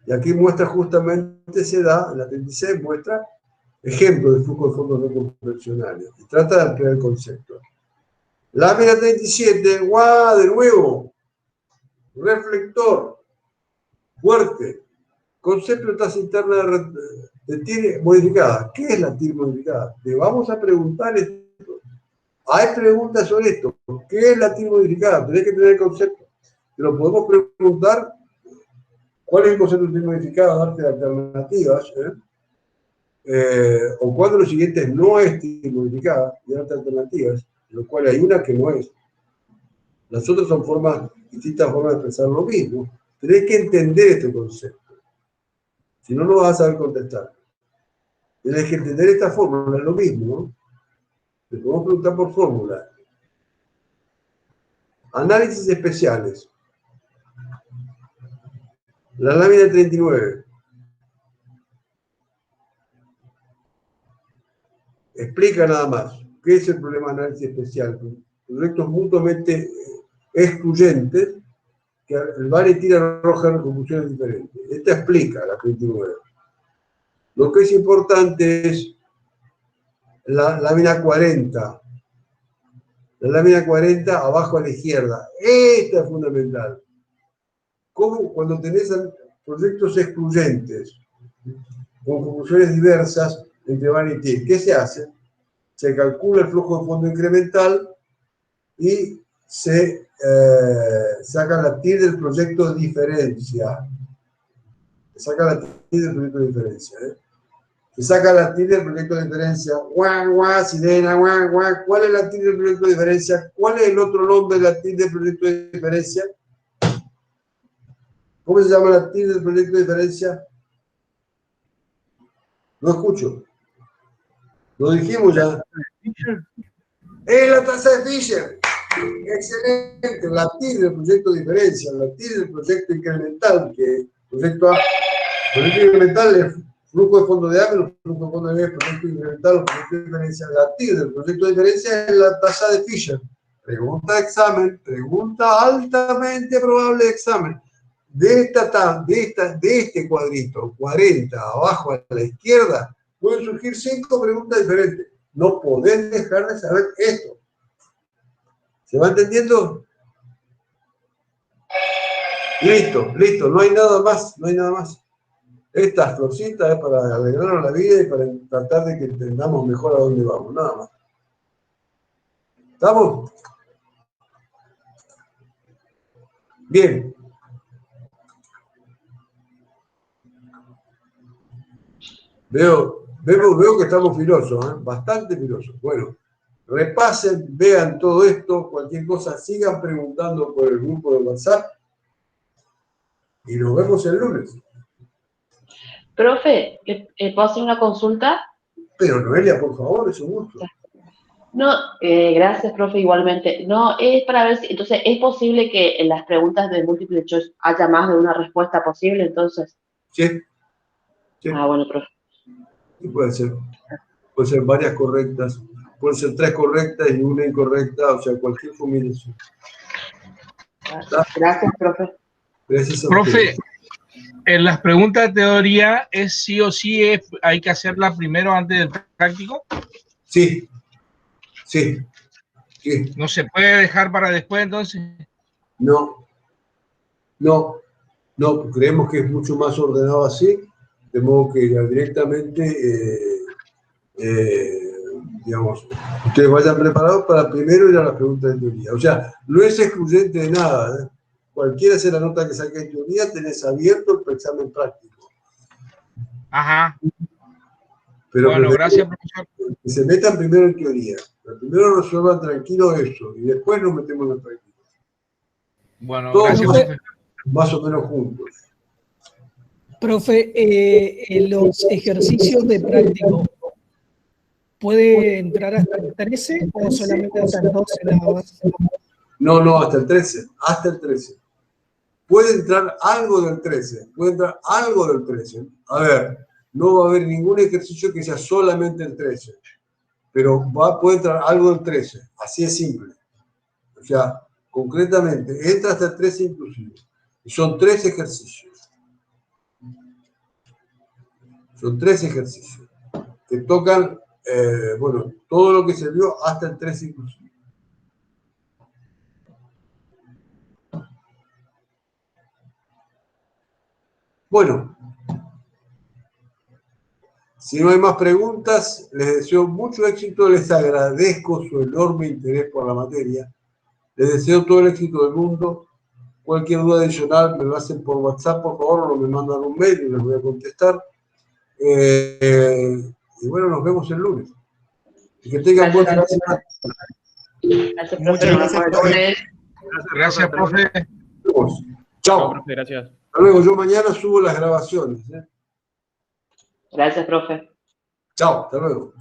Y aquí muestra justamente, se da, en la 36 muestra ejemplo de flujo de fondos no convencionales. Y trata de ampliar el concepto. Lámina 37, ¡guau! De nuevo. Reflector. Fuerte. Concepto de tasa interna de TIR modificada. ¿Qué es la TIR modificada? Te vamos a preguntar esto. Hay preguntas sobre esto. ¿Qué es la TIR modificada? Tenés que tener el concepto. Pero podemos preguntar cuál es el concepto de TIR modificada, darte alternativas, o cuándo lo siguiente no es TIR modificada, y darte alternativas, lo cual hay una que no es. Las otras son distintas formas de expresar lo mismo. Tenés que entender este concepto. Si no, no vas a saber contestar. Tenés que entender esta fórmula, es lo mismo, ¿no? Te podemos preguntar por fórmula. Análisis especiales. La lámina 39. Explica nada más. ¿Qué es el problema de análisis especial? Proyectos mutuamente excluyentes que el VAR y tira arrojan conclusiones diferentes. Esta explica la 39. Lo que es importante es la lámina 40. La lámina 40 abajo a la izquierda. Esta es fundamental. ¿Cómo cuando tenés proyectos excluyentes con conclusiones diversas entre VAR y TIR? ¿Qué se hace? Se calcula el flujo de fondo incremental y se saca la TIR del proyecto de diferencia. Se saca la TIR del proyecto de diferencia. Se saca la TIR del proyecto de diferencia. Guau, guau, sirena, guau, guau. ¿Cuál es la TIR del proyecto de diferencia? ¿Cuál es el otro nombre de la TIR del proyecto de diferencia? ¿Cómo se llama la TIR del proyecto de diferencia? No escucho. Lo dijimos ya. ¡Es la tasa de Fisher! Excelente. La TIR del proyecto de diferencia, la TIR del proyecto incremental, que proyecto A, proyecto incremental es flujo de fondo de A menos flujo de fondo de B, proyecto incremental, proyecto de diferencia. La TIR del proyecto de diferencia es la tasa de Fisher. Pregunta de examen, pregunta altamente probable de examen. De este cuadrito, 40, abajo a la izquierda, pueden surgir 5 preguntas diferentes. No podés dejar de saber esto. ¿Se va entendiendo? Listo, listo, no hay nada más, no hay nada más. Esta florcita es para alegrarnos la vida y para tratar de que entendamos mejor a dónde vamos, nada más. ¿Estamos? Bien. Veo que estamos filosos, bastante filosos. Bueno, repasen, vean todo esto, cualquier cosa, sigan preguntando por el grupo de WhatsApp y nos vemos el lunes. Profe, ¿puedo hacer una consulta? Pero Noelia, por favor, es un gusto. No, gracias, profe, igualmente. No, es para ver si, entonces, ¿es posible que en las preguntas de múltiple choice haya más de una respuesta posible, entonces? Sí, sí. Ah, bueno, profe. Sí, puede ser. Puede ser varias correctas, pueden ser 3 correctas y una incorrecta, o sea, cualquier combinación. Gracias, profe. Gracias a Profe, ustedes. en las preguntas de teoría, ¿es sí o sí hay que hacerla primero antes del práctico? Sí, sí, sí. ¿No se puede dejar para después entonces? No, creemos que es mucho más ordenado así, de modo que ya directamente, digamos, ustedes vayan preparados para primero ir a las preguntas de teoría. O sea, no es excluyente de nada, ¿eh? Cualquiera sea la nota que saque en teoría, tenés abierto el examen práctico. Ajá. Pero bueno, gracias, profesor. Que se metan primero en teoría. Pero primero resuelvan tranquilo eso y después nos metemos en la práctica. Bueno, todos gracias, profe. Más o menos juntos. Profe, en los ejercicios de práctico, ¿puede entrar hasta el 13 o solamente hasta el 12 nada más? No, hasta el 13. Hasta el 13. Puede entrar algo del 13. Puede entrar algo del 13. A ver, no va a haber ningún ejercicio que sea solamente el 13. Pero puede entrar algo del 13. Así es simple. O sea, concretamente, entra hasta el 13 inclusive. Y son 3 ejercicios. Son 3 ejercicios que tocan, bueno, todo lo que se vio hasta el 13 inclusive. Bueno, Si no hay más preguntas, les deseo mucho éxito, les agradezco su enorme interés por la materia, les deseo todo el éxito del mundo. Cualquier duda adicional me lo hacen por WhatsApp, por favor, o me mandan un mail y les voy a contestar. Y bueno, nos vemos el lunes. Y que tengan buen fin de semana. Gracias, Muchas gracias, profe. Gracias, profe. Chao. Profe, gracias. Hasta luego. Yo mañana subo las grabaciones. Gracias, profe. Chao. Hasta luego.